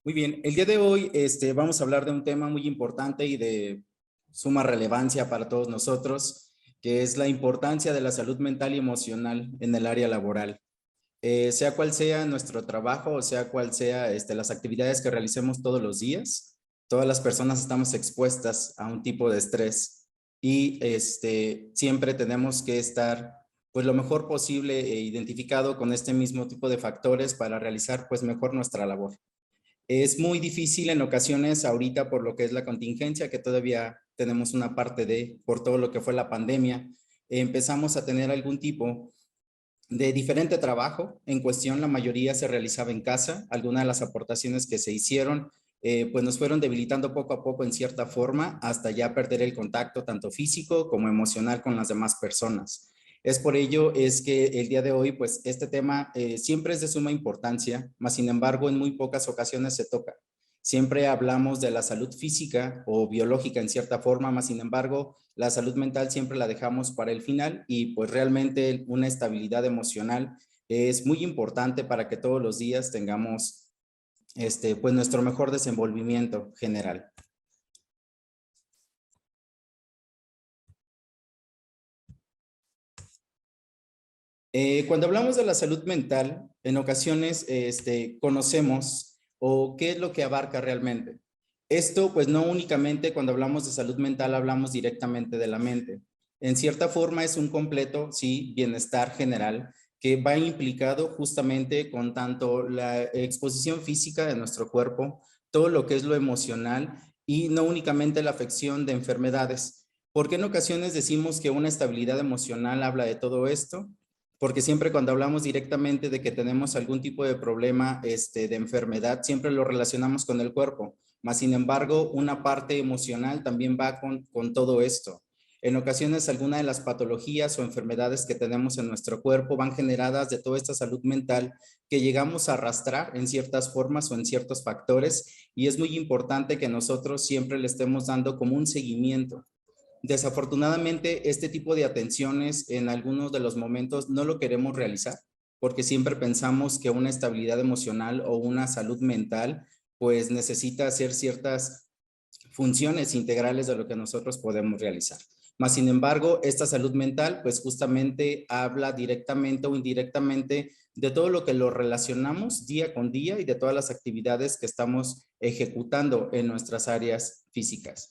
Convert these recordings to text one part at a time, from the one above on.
Muy bien, el día de hoy vamos a hablar de un tema muy importante y de suma relevancia para todos nosotros, que es la importancia de la salud mental y emocional en el área laboral. Sea cual sea nuestro trabajo o sea cual sea las actividades que realicemos todos los días, todas las personas estamos expuestas a un tipo de estrés y siempre tenemos que estar pues lo mejor posible identificado con este mismo tipo de factores para realizar pues mejor nuestra labor. Es muy difícil en ocasiones ahorita por lo que es la contingencia, que todavía tenemos una parte de, por todo lo que fue la pandemia, empezamos a tener algún tipo de diferente trabajo. En cuestión, la mayoría se realizaba en casa. Algunas de las aportaciones que se hicieron, pues nos fueron debilitando poco a poco en cierta forma, hasta ya perder el contacto tanto físico como emocional con las demás personas. Es por ello es que el día de hoy, pues este tema siempre es de suma importancia, mas sin embargo en muy pocas ocasiones se toca. Siempre hablamos de la salud física o biológica en cierta forma, mas sin embargo la salud mental siempre la dejamos para el final y pues realmente una estabilidad emocional es muy importante para que todos los días tengamos pues nuestro mejor desenvolvimiento general. Cuando hablamos de la salud mental, en ocasiones conocemos o qué es lo que abarca realmente. Esto, pues no únicamente cuando hablamos de salud mental hablamos directamente de la mente. En cierta forma es un completo, sí, bienestar general que va implicado justamente con tanto la exposición física de nuestro cuerpo, todo lo que es lo emocional y no únicamente la afección de enfermedades. Porque en ocasiones decimos que una estabilidad emocional habla de todo esto, porque siempre cuando hablamos directamente de que tenemos algún tipo de problema de enfermedad, siempre lo relacionamos con el cuerpo, mas sin embargo una parte emocional también va con todo esto. En ocasiones alguna de las patologías o enfermedades que tenemos en nuestro cuerpo van generadas de toda esta salud mental que llegamos a arrastrar en ciertas formas o en ciertos factores, y es muy importante que nosotros siempre le estemos dando como un seguimiento. Desafortunadamente, este tipo de atenciones en algunos de los momentos no lo queremos realizar porque siempre pensamos que una estabilidad emocional o una salud mental pues necesita hacer ciertas funciones integrales de lo que nosotros podemos realizar. Mas, sin embargo, esta salud mental pues justamente habla directamente o indirectamente de todo lo que lo relacionamos día con día y de todas las actividades que estamos ejecutando en nuestras áreas físicas.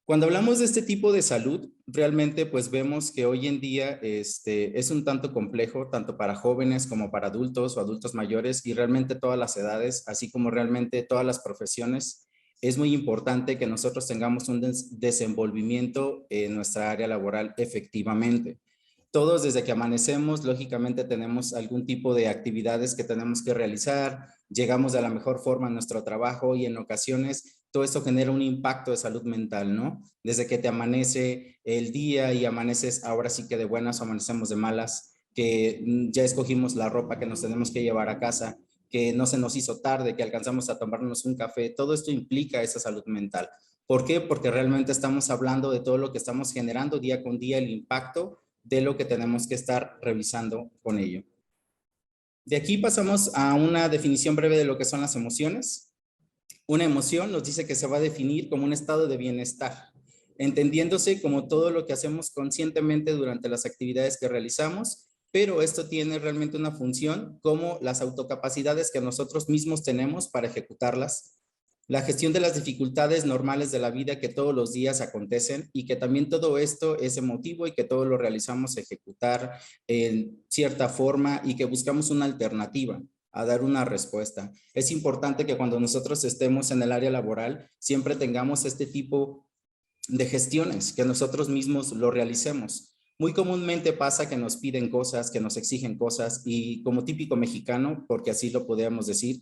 Cuando hablamos de este tipo de salud, realmente pues vemos que hoy en día es un tanto complejo, tanto para jóvenes como para adultos o adultos mayores y realmente todas las edades, así como realmente todas las profesiones. Es muy importante que nosotros tengamos un desenvolvimiento en nuestra área laboral efectivamente. Todos desde que amanecemos, lógicamente tenemos algún tipo de actividades que tenemos que realizar, llegamos de la mejor forma a nuestro trabajo y en ocasiones todo esto genera un impacto de salud mental, ¿no? Desde que te amanece el día y amaneces ahora sí que de buenas o amanecemos de malas, que ya escogimos la ropa que nos tenemos que llevar a casa, que no se nos hizo tarde, que alcanzamos a tomarnos un café, todo esto implica esa salud mental. ¿Por qué? Porque realmente estamos hablando de todo lo que estamos generando día con día, el impacto de lo que tenemos que estar revisando con ello. De aquí pasamos a una definición breve de lo que son las emociones. Una emoción nos dice que se va a definir como un estado de bienestar, entendiéndose como todo lo que hacemos conscientemente durante las actividades que realizamos, pero esto tiene realmente una función como las autocapacidades que nosotros mismos tenemos para ejecutarlas, la gestión de las dificultades normales de la vida que todos los días acontecen y que también todo esto es emotivo y que todo lo realizamos ejecutar en cierta forma y que buscamos una alternativa a dar una respuesta. Es importante que cuando nosotros estemos en el área laboral siempre tengamos este tipo de gestiones, que nosotros mismos lo realicemos. Muy comúnmente pasa que nos piden cosas, que nos exigen cosas y como típico mexicano, porque así lo podemos decir,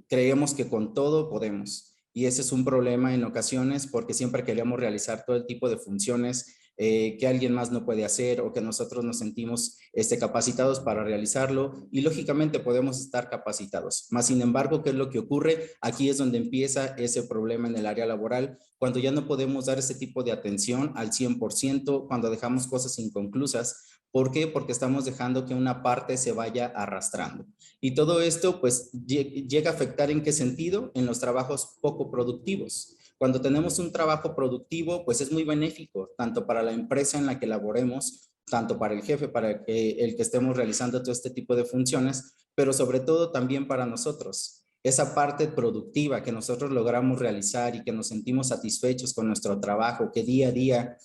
creemos que con todo podemos. Y ese es un problema en ocasiones porque siempre queremos realizar todo el tipo de funciones que alguien más no puede hacer o que nosotros nos sentimos capacitados para realizarlo y lógicamente podemos estar capacitados. Más sin embargo, ¿qué es lo que ocurre? Aquí es donde empieza ese problema en el área laboral, cuando ya no podemos dar ese tipo de atención al 100%, cuando dejamos cosas inconclusas. ¿Por qué? Porque estamos dejando que una parte se vaya arrastrando. Y todo esto pues llega a afectar ¿en qué sentido? En los trabajos poco productivos. Cuando tenemos un trabajo productivo, pues es muy benéfico, tanto para la empresa en la que laboremos, tanto para el jefe, para el que estemos realizando todo este tipo de funciones, pero sobre todo también para nosotros. Esa parte productiva que nosotros logramos realizar y que nos sentimos satisfechos con nuestro trabajo, que día a día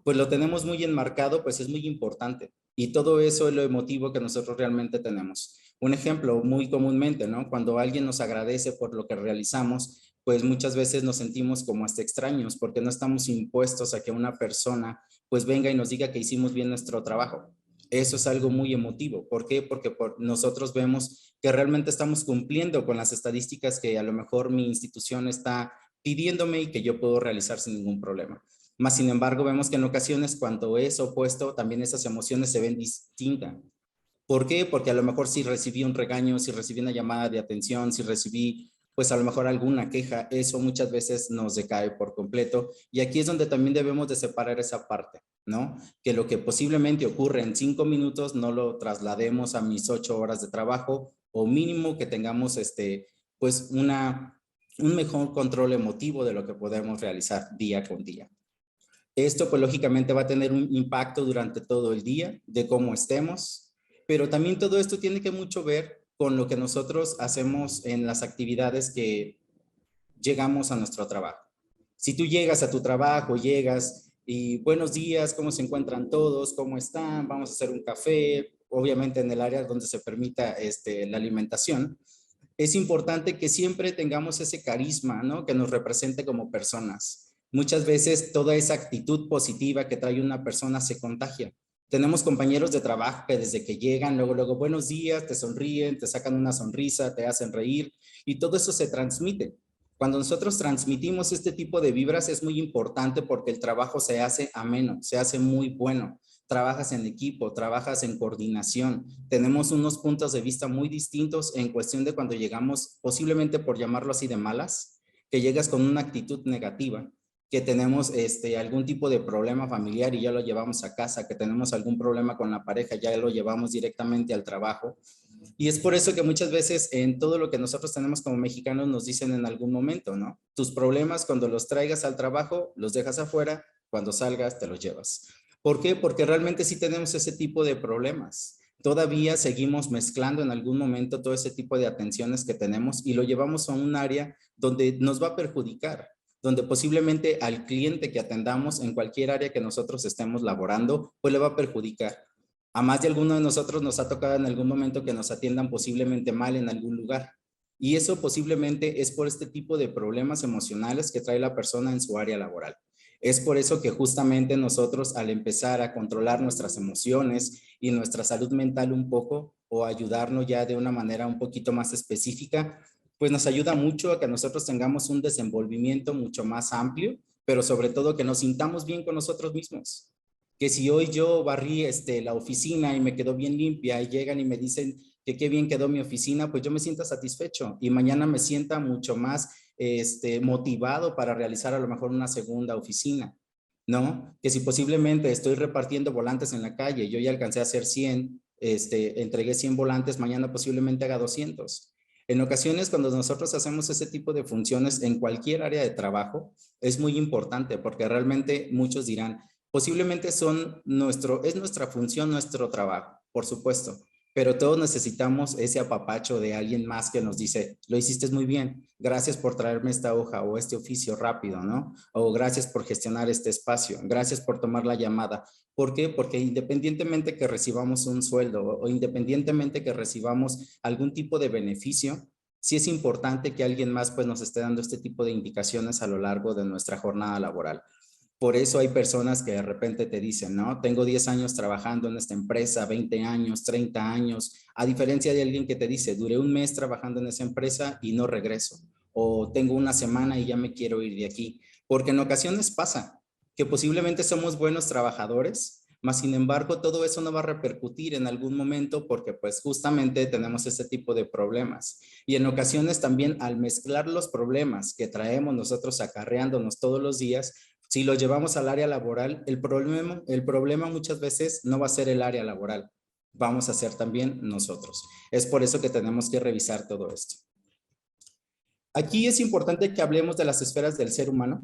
pues lo tenemos muy enmarcado, pues es muy importante. Y todo eso es lo emotivo que nosotros realmente tenemos. Un ejemplo muy comúnmente, ¿no? Cuando alguien nos agradece por lo que realizamos, pues muchas veces nos sentimos como hasta extraños porque no estamos impuestos a que una persona pues venga y nos diga que hicimos bien nuestro trabajo. Eso es algo muy emotivo. ¿Por qué? Porque nosotros vemos que realmente estamos cumpliendo con las estadísticas que a lo mejor mi institución está pidiéndome y que yo puedo realizar sin ningún problema. Más sin embargo, vemos que en ocasiones cuando es opuesto, también esas emociones se ven distintas. ¿Por qué? Porque a lo mejor si recibí un regaño, si recibí una llamada de atención, si recibí pues a lo mejor alguna queja, eso muchas veces nos decae por completo. Y aquí es donde también debemos de separar esa parte, ¿no? Que lo que posiblemente ocurre en 5 minutos no lo traslademos a mis 8 horas de trabajo o mínimo que tengamos pues un mejor control emotivo de lo que podemos realizar día con día. Esto pues lógicamente va a tener un impacto durante todo el día de cómo estemos, pero también todo esto tiene que mucho ver con lo que nosotros hacemos en las actividades que llegamos a nuestro trabajo. Si tú llegas a tu trabajo, llegas y buenos días, ¿cómo se encuentran todos? ¿Cómo están? Vamos a hacer un café, obviamente en el área donde se permita la alimentación. Es importante que siempre tengamos ese carisma, ¿no? Que nos represente como personas. Muchas veces toda esa actitud positiva que trae una persona se contagia. Tenemos compañeros de trabajo que desde que llegan, luego, buenos días, te sonríen, te sacan una sonrisa, te hacen reír y todo eso se transmite. Cuando nosotros transmitimos este tipo de vibras es muy importante porque el trabajo se hace ameno, se hace muy bueno. Trabajas en equipo, trabajas en coordinación. Tenemos unos puntos de vista muy distintos en cuestión de cuando llegamos, posiblemente por llamarlo así de malas, que llegas con una actitud negativa, que tenemos algún tipo de problema familiar y ya lo llevamos a casa, que tenemos algún problema con la pareja, ya lo llevamos directamente al trabajo. Y es por eso que muchas veces en todo lo que nosotros tenemos como mexicanos nos dicen en algún momento, ¿no? Tus problemas cuando los traigas al trabajo, los dejas afuera, cuando salgas te los llevas. ¿Por qué? Porque realmente sí tenemos ese tipo de problemas. Todavía seguimos mezclando en algún momento todo ese tipo de atenciones que tenemos y lo llevamos a un área donde nos va a perjudicar, donde posiblemente al cliente que atendamos en cualquier área que nosotros estemos laborando, pues le va a perjudicar. A más de alguno de nosotros nos ha tocado en algún momento que nos atiendan posiblemente mal en algún lugar. Y eso posiblemente es por este tipo de problemas emocionales que trae la persona en su área laboral. Es por eso que justamente nosotros al empezar a controlar nuestras emociones y nuestra salud mental un poco o ayudarnos ya de una manera un poquito más específica, pues nos ayuda mucho a que nosotros tengamos un desenvolvimiento mucho más amplio, pero sobre todo que nos sintamos bien con nosotros mismos. Que si hoy yo barrí la oficina y me quedó bien limpia y llegan y me dicen que qué bien quedó mi oficina, pues yo me siento satisfecho y mañana me sienta mucho más motivado para realizar a lo mejor una segunda oficina, ¿no? Que si posiblemente estoy repartiendo volantes en la calle, yo ya alcancé a hacer 100, entregué 100 volantes, mañana posiblemente haga 200. En ocasiones, cuando nosotros hacemos ese tipo de funciones en cualquier área de trabajo, es muy importante porque realmente muchos dirán, posiblemente es nuestra función, nuestro trabajo, por supuesto, pero todos necesitamos ese apapacho de alguien más que nos dice, lo hiciste muy bien, gracias por traerme esta hoja o este oficio rápido, ¿no? O gracias por gestionar este espacio, gracias por tomar la llamada. ¿Por qué? Porque independientemente que recibamos un sueldo o independientemente que recibamos algún tipo de beneficio, sí es importante que alguien más pues nos esté dando este tipo de indicaciones a lo largo de nuestra jornada laboral. Por eso hay personas que de repente te dicen, ¿no? Tengo 10 años trabajando en esta empresa, 20 años, 30 años, a diferencia de alguien que te dice, duré un mes trabajando en esa empresa y no regreso, o tengo una semana y ya me quiero ir de aquí, porque en ocasiones pasa que posiblemente somos buenos trabajadores, mas sin embargo todo eso no va a repercutir en algún momento porque pues justamente tenemos ese tipo de problemas. Y en ocasiones también al mezclar los problemas que traemos nosotros acarreándonos todos los días, si lo llevamos al área laboral, el problema muchas veces no va a ser el área laboral, vamos a ser también nosotros. Es por eso que tenemos que revisar todo esto. Aquí es importante que hablemos de las esferas del ser humano.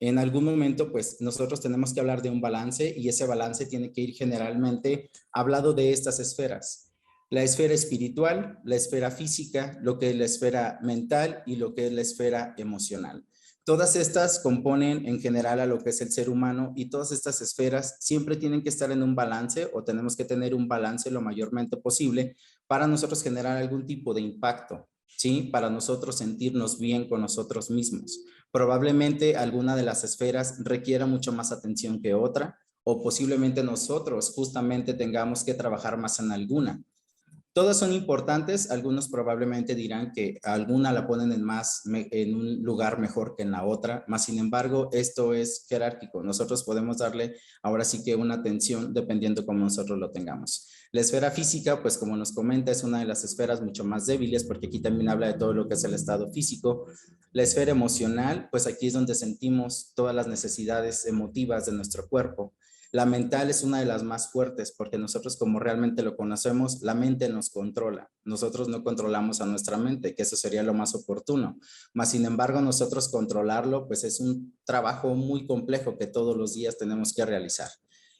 En algún momento, pues nosotros tenemos que hablar de un balance y ese balance tiene que ir generalmente hablado de estas esferas. La esfera espiritual, la esfera física, lo que es la esfera mental y lo que es la esfera emocional. Todas estas componen en general a lo que es el ser humano y todas estas esferas siempre tienen que estar en un balance o tenemos que tener un balance lo mayormente posible para nosotros generar algún tipo de impacto, ¿sí? Para nosotros sentirnos bien con nosotros mismos. Probablemente alguna de las esferas requiera mucho más atención que otra o posiblemente nosotros justamente tengamos que trabajar más en alguna. Todas son importantes, algunos probablemente dirán que alguna la ponen en un lugar mejor que en la otra, más sin embargo, esto es jerárquico. Nosotros podemos darle ahora sí que una atención dependiendo cómo nosotros lo tengamos. La esfera física, pues como nos comenta, es una de las esferas mucho más débiles porque aquí también habla de todo lo que es el estado físico. La esfera emocional, pues aquí es donde sentimos todas las necesidades emotivas de nuestro cuerpo. La mental es una de las más fuertes porque nosotros como realmente lo conocemos, la mente nos controla. Nosotros no controlamos a nuestra mente, que eso sería lo más oportuno. Mas, sin embargo, nosotros controlarlo, pues es un trabajo muy complejo que todos los días tenemos que realizar.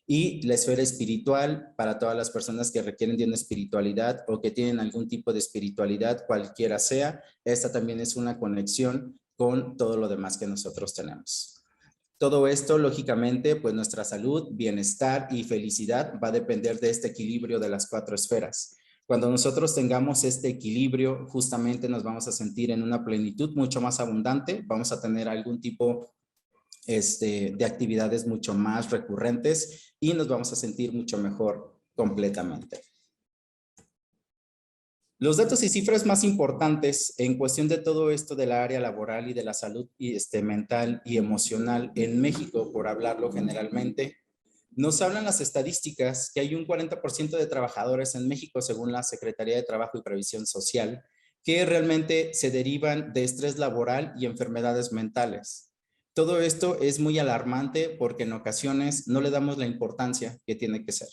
Y la esfera espiritual, para todas las personas que requieren de una espiritualidad o que tienen algún tipo de espiritualidad, cualquiera sea, esta también es una conexión con todo lo demás que nosotros tenemos. Todo esto, lógicamente, pues nuestra salud, bienestar y felicidad va a depender de este equilibrio de las cuatro esferas. Cuando nosotros tengamos este equilibrio, justamente nos vamos a sentir en una plenitud mucho más abundante, vamos a tener algún tipo de actividades mucho más recurrentes y nos vamos a sentir mucho mejor completamente. Los datos y cifras más importantes en cuestión de todo esto del área laboral y de la salud y mental y emocional en México, por hablarlo generalmente, nos hablan las estadísticas que hay un 40% de trabajadores en México, según la Secretaría de Trabajo y Previsión Social, que realmente se derivan de estrés laboral y enfermedades mentales. Todo esto es muy alarmante porque en ocasiones no le damos la importancia que tiene que ser.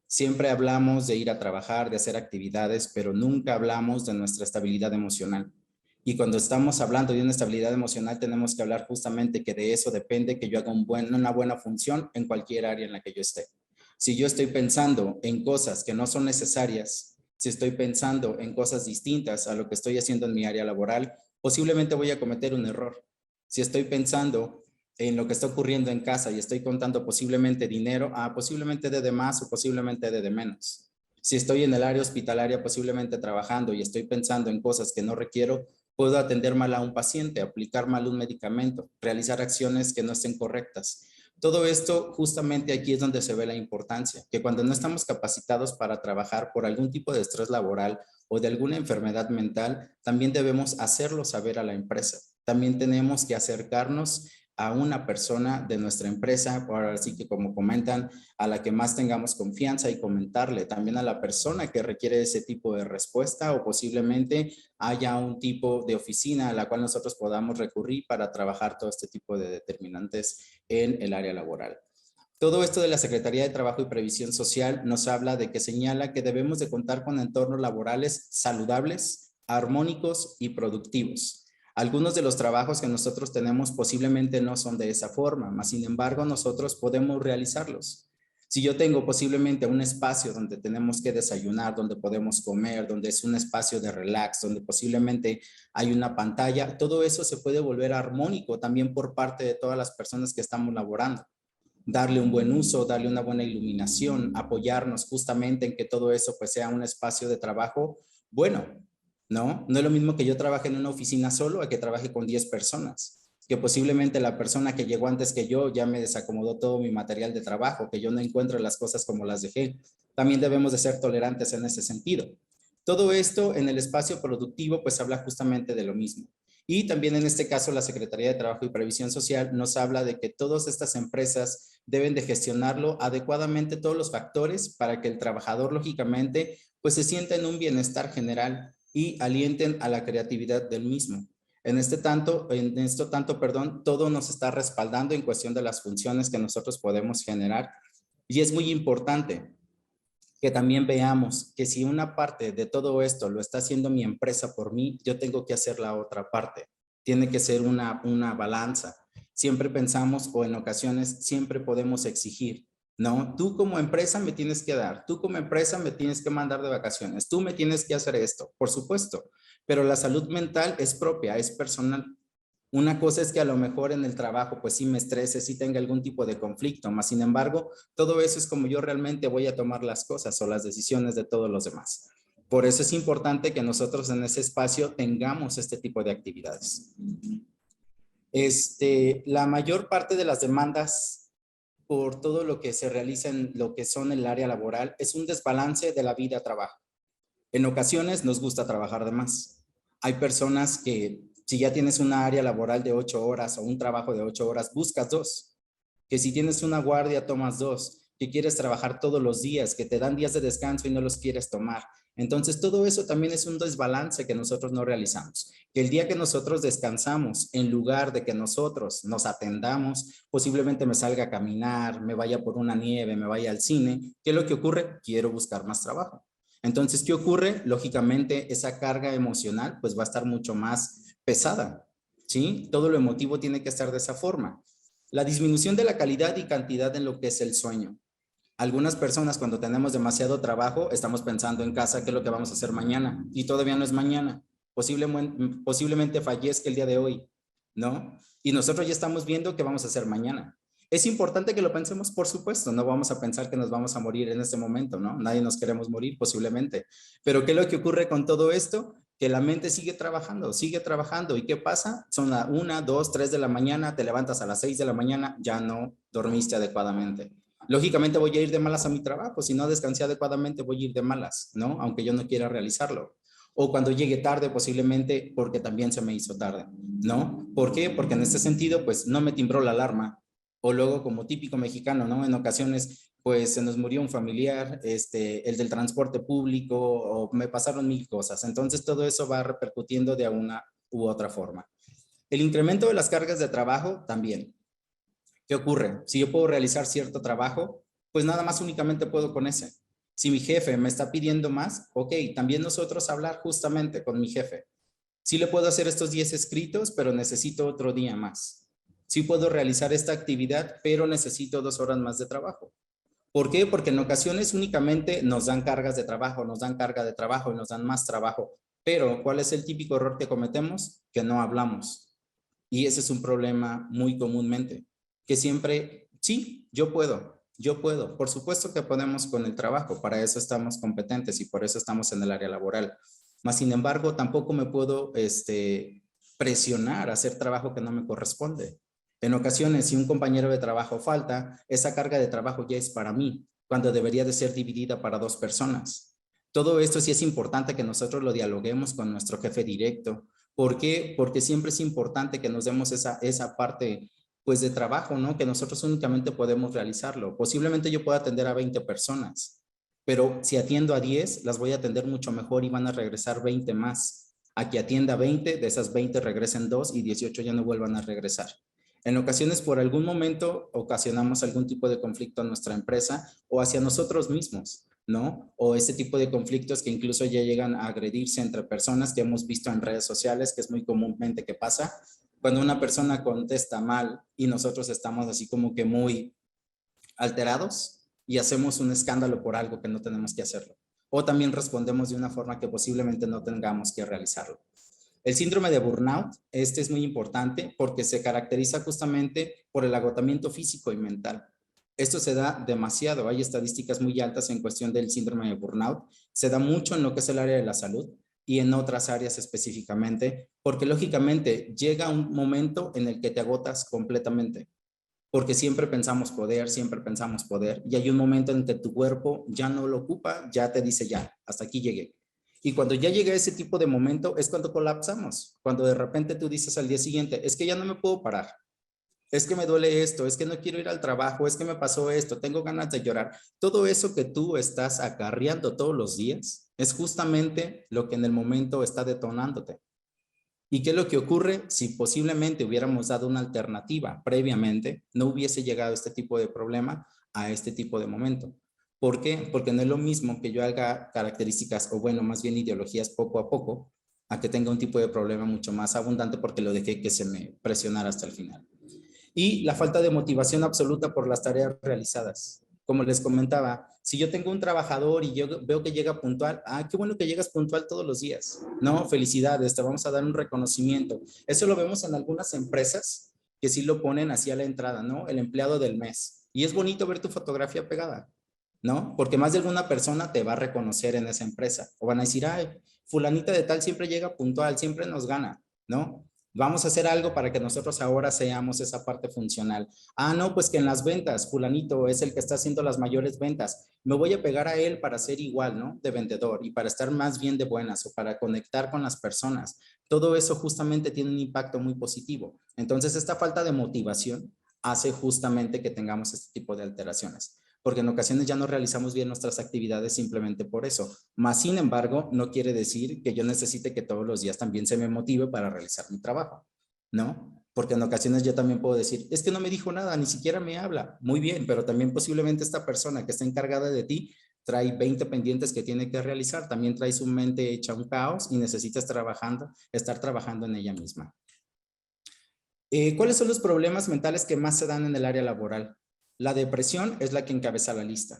Siempre hablamos de ir a trabajar, de hacer actividades, pero nunca hablamos de nuestra estabilidad emocional. Y cuando estamos hablando de una estabilidad emocional, tenemos que hablar justamente que de eso depende que yo haga una buena función en cualquier área en la que yo esté. Si yo estoy pensando en cosas que no son necesarias, si estoy pensando en cosas distintas a lo que estoy haciendo en mi área laboral, posiblemente voy a cometer un error. Si estoy pensando en lo que está ocurriendo en casa y estoy contando posiblemente dinero, posiblemente de más o posiblemente de menos. Si estoy en el área hospitalaria posiblemente trabajando y estoy pensando en cosas que no requiero, puedo atender mal a un paciente, aplicar mal un medicamento, realizar acciones que no estén correctas. Todo esto justamente aquí es donde se ve la importancia, que cuando no estamos capacitados para trabajar por algún tipo de estrés laboral o de alguna enfermedad mental, también debemos hacerlo saber a la empresa. También tenemos que acercarnos a una persona de nuestra empresa, ahora así que como comentan, a la que más tengamos confianza y comentarle también a la persona que requiere ese tipo de respuesta o posiblemente haya un tipo de oficina a la cual nosotros podamos recurrir para trabajar todo este tipo de determinantes en el área laboral. Todo esto de la Secretaría de Trabajo y Previsión Social nos habla de que señala que debemos de contar con entornos laborales saludables, armónicos y productivos. Algunos de los trabajos que nosotros tenemos posiblemente no son de esa forma, mas sin embargo nosotros podemos realizarlos. Si yo tengo posiblemente un espacio donde tenemos que desayunar, donde podemos comer, donde es un espacio de relax, donde posiblemente hay una pantalla, todo eso se puede volver armónico también por parte de todas las personas que estamos laborando. Darle un buen uso, darle una buena iluminación, apoyarnos justamente en que todo eso pues sea un espacio de trabajo bueno, ¿no? No es lo mismo que yo trabaje en una oficina solo a que trabaje con 10 personas, que posiblemente la persona que llegó antes que yo ya me desacomodó todo mi material de trabajo, que yo no encuentro las cosas como las dejé. También debemos de ser tolerantes en ese sentido. Todo esto en el espacio productivo pues habla justamente de lo mismo. Y también en este caso la Secretaría de Trabajo y Previsión Social nos habla de que todas estas empresas deben de gestionarlo adecuadamente todos los factores para que el trabajador lógicamente pues se sienta en un bienestar general y alienten a la creatividad del mismo. En esto tanto, perdón, todo nos está respaldando en cuestión de las funciones que nosotros podemos generar. Y es muy importante que también veamos que si una parte de todo esto lo está haciendo mi empresa por mí, yo tengo que hacer la otra parte. Tiene que ser una balanza. Siempre pensamos o en ocasiones siempre podemos exigir, ¿no? Tú como empresa me tienes que dar, tú como empresa me tienes que mandar de vacaciones, tú me tienes que hacer esto, por supuesto, pero la salud mental es propia, es personal. Una cosa es que a lo mejor en el trabajo pues sí me estrese, sí tenga algún tipo de conflicto, más sin embargo, todo eso es como yo realmente voy a tomar las cosas o las decisiones de todos los demás. Por eso es importante que nosotros en ese espacio tengamos este tipo de actividades. La mayor parte de las demandas por todo lo que se realiza en lo que son el área laboral es un desbalance de la vida-trabajo. En ocasiones nos gusta trabajar de más. Hay personas que si ya tienes una área laboral de 8 horas o un trabajo de 8 horas, buscas 2. Que si tienes una guardia, tomas 2. Que quieres trabajar todos los días, que te dan días de descanso y no los quieres tomar. Entonces, todo eso también es un desbalance que nosotros no realizamos. Que el día que nosotros descansamos, en lugar de que nosotros nos atendamos, posiblemente me salga a caminar, me vaya por una nieve, me vaya al cine. ¿Qué es lo que ocurre? Quiero buscar más trabajo. Entonces, ¿qué ocurre? Lógicamente, esa carga emocional pues va a estar mucho más pesada, ¿sí? Todo lo emotivo tiene que estar de esa forma. La disminución de la calidad y cantidad en lo que es el sueño. Algunas personas cuando tenemos demasiado trabajo estamos pensando en casa qué es lo que vamos a hacer mañana y todavía no es mañana. Posiblemente fallezca el día de hoy, ¿no? Y nosotros ya estamos viendo qué vamos a hacer mañana. Es importante que lo pensemos, por supuesto, no vamos a pensar que nos vamos a morir en este momento, ¿no? Nadie nos queremos morir posiblemente. Pero ¿qué es lo que ocurre con todo esto? Que la mente sigue trabajando. ¿Y qué pasa? Son las 1, 2, 3 de la mañana, te levantas a las 6 de la mañana, ya no dormiste adecuadamente. Lógicamente voy a ir de malas a mi trabajo, si no descansé adecuadamente voy a ir de malas, ¿no? Aunque yo no quiera realizarlo. O cuando llegue tarde, posiblemente porque también se me hizo tarde, ¿no? ¿Por qué? Porque en este sentido, pues no me timbró la alarma. O luego, como típico mexicano, ¿no? En ocasiones, pues se nos murió un familiar, el del transporte público, o me pasaron mil cosas. Entonces, todo eso va repercutiendo de una u otra forma. El incremento de las cargas de trabajo también. ¿Qué ocurre? Si yo puedo realizar cierto trabajo, pues nada más únicamente puedo con ese. Si mi jefe me está pidiendo más, ok, también nosotros hablar justamente con mi jefe. Sí le puedo hacer estos 10 escritos, pero necesito otro día más. Sí puedo realizar esta actividad, pero necesito 2 horas más de trabajo. ¿Por qué? Porque en ocasiones únicamente nos dan cargas de trabajo, nos dan carga de trabajo y nos dan más trabajo. Pero, ¿cuál es el típico error que cometemos? Que no hablamos. Y ese es un problema muy comúnmente, que siempre, sí, yo puedo. Por supuesto que podemos con el trabajo, para eso estamos competentes y por eso estamos en el área laboral. Mas, sin embargo, tampoco me puedo presionar a hacer trabajo que no me corresponde. En ocasiones, si un compañero de trabajo falta, esa carga de trabajo ya es para mí, cuando debería de ser dividida para 2 personas. Todo esto sí es importante que nosotros lo dialoguemos con nuestro jefe directo. ¿Por qué? Porque siempre es importante que nos demos esa parte pues de trabajo, ¿no? Que nosotros únicamente podemos realizarlo. Posiblemente yo pueda atender a 20 personas, pero si atiendo a 10, las voy a atender mucho mejor y van a regresar 20 más. A que atienda 20, de esas 20 regresen 2 y 18 ya no vuelvan a regresar. En ocasiones, por algún momento, ocasionamos algún tipo de conflicto a nuestra empresa o hacia nosotros mismos, ¿no? O ese tipo de conflictos que incluso ya llegan a agredirse entre personas que hemos visto en redes sociales, que es muy comúnmente que pasa, cuando una persona contesta mal y nosotros estamos así como que muy alterados y hacemos un escándalo por algo que no tenemos que hacerlo. O también respondemos de una forma que posiblemente no tengamos que realizarlo. El síndrome de burnout, este es muy importante porque se caracteriza justamente por el agotamiento físico y mental. Esto se da demasiado, hay estadísticas muy altas en cuestión del síndrome de burnout, se da mucho en lo que es el área de la salud y en otras áreas específicamente, porque lógicamente llega un momento en el que te agotas completamente, porque siempre pensamos poder, y hay un momento en que tu cuerpo ya no lo ocupa, ya te dice ya, hasta aquí llegué. Y cuando ya llega ese tipo de momento es cuando colapsamos, cuando de repente tú dices al día siguiente, es que ya no me puedo parar, es que me duele esto, es que no quiero ir al trabajo, es que me pasó esto, tengo ganas de llorar. Todo eso que tú estás acarreando todos los días es justamente lo que en el momento está detonándote. ¿Y qué es lo que ocurre? Si posiblemente hubiéramos dado una alternativa previamente, no hubiese llegado este tipo de problema a este tipo de momento. ¿Por qué? Porque no es lo mismo que yo haga características, o bueno, más bien ideologías poco a poco, a que tenga un tipo de problema mucho más abundante porque lo dejé que se me presionara hasta el final. Y la falta de motivación absoluta por las tareas realizadas. Como les comentaba, si yo tengo un trabajador y yo veo que llega puntual, qué bueno que llegas puntual todos los días. No, felicidades, te vamos a dar un reconocimiento. Eso lo vemos en algunas empresas que sí lo ponen así a la entrada, ¿no? El empleado del mes. Y es bonito ver tu fotografía pegada, ¿no? Porque más de alguna persona te va a reconocer en esa empresa. O van a decir, ay, fulanita de tal siempre llega puntual, siempre nos gana, ¿no? Vamos a hacer algo para que nosotros ahora seamos esa parte funcional. No, pues que en las ventas, fulanito es el que está haciendo las mayores ventas. Me voy a pegar a él para ser igual, ¿no? De vendedor y para estar más bien de buenas o para conectar con las personas. Todo eso justamente tiene un impacto muy positivo. Entonces, esta falta de motivación hace justamente que tengamos este tipo de alteraciones, porque en ocasiones ya no realizamos bien nuestras actividades simplemente por eso. Más sin embargo, no quiere decir que yo necesite que todos los días también se me motive para realizar mi trabajo, ¿no? Porque en ocasiones yo también puedo decir, es que no me dijo nada, ni siquiera me habla. Muy bien, pero también posiblemente esta persona que está encargada de ti trae 20 pendientes que tiene que realizar, también trae su mente hecha un caos y necesitas estar trabajando en ella misma. ¿Cuáles son los problemas mentales que más se dan en el área laboral? La depresión es la que encabeza la lista.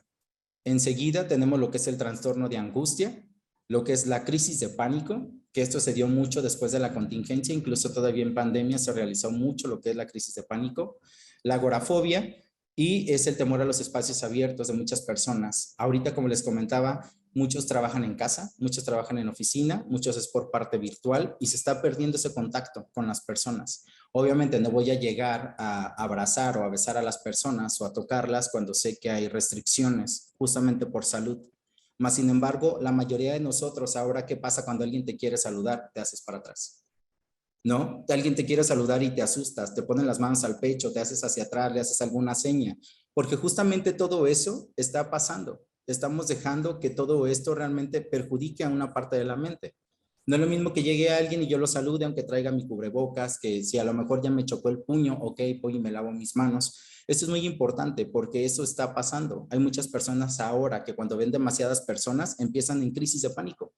Enseguida tenemos lo que es el trastorno de angustia, lo que es la crisis de pánico, que esto se dio mucho después de la contingencia, incluso todavía en pandemia se realizó mucho lo que es la crisis de pánico, la agorafobia y es el temor a los espacios abiertos de muchas personas. Ahorita, como les comentaba, muchos trabajan en casa, muchos trabajan en oficina, muchos es por parte virtual y se está perdiendo ese contacto con las personas. Obviamente no voy a llegar a abrazar o a besar a las personas o a tocarlas cuando sé que hay restricciones justamente por salud. Más sin embargo, la mayoría de nosotros ahora, ¿qué pasa cuando alguien te quiere saludar? Te haces para atrás, ¿no? Alguien te quiere saludar y te asustas, te ponen las manos al pecho, te haces hacia atrás, le haces alguna seña, porque justamente todo eso está pasando. Estamos dejando que todo esto realmente perjudique a una parte de la mente. No es lo mismo que llegue a alguien y yo lo salude, aunque traiga mi cubrebocas, que si a lo mejor ya me chocó el puño, ok, voy y me lavo mis manos. Esto es muy importante porque eso está pasando. Hay muchas personas ahora que cuando ven demasiadas personas empiezan en crisis de pánico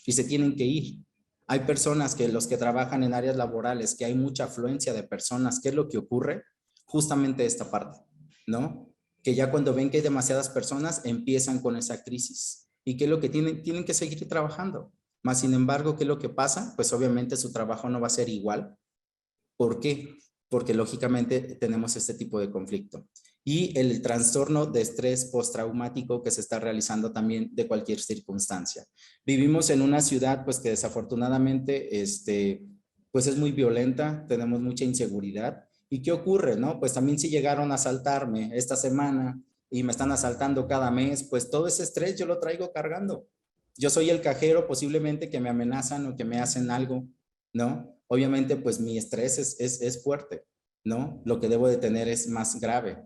y se tienen que ir. Hay personas que los que trabajan en áreas laborales, que hay mucha afluencia de personas, ¿qué es lo que ocurre? Justamente esta parte, ¿no? Que ya cuando ven que hay demasiadas personas, empiezan con esa crisis. ¿Y qué es lo que tienen? Tienen que seguir trabajando. Más sin embargo, ¿qué es lo que pasa? Pues obviamente su trabajo no va a ser igual. ¿Por qué? Porque lógicamente tenemos este tipo de conflicto. Y el trastorno de estrés postraumático que se está realizando también de cualquier circunstancia. Vivimos en una ciudad pues que desafortunadamente pues es muy violenta, tenemos mucha inseguridad. ¿Y qué ocurre? No? Pues también si llegaron a asaltarme esta semana y me están asaltando cada mes, pues todo ese estrés yo lo traigo cargando. Yo soy el cajero posiblemente que me amenazan o que me hacen algo, ¿no? Obviamente, pues mi estrés es fuerte, ¿no? Lo que debo de tener es más grave.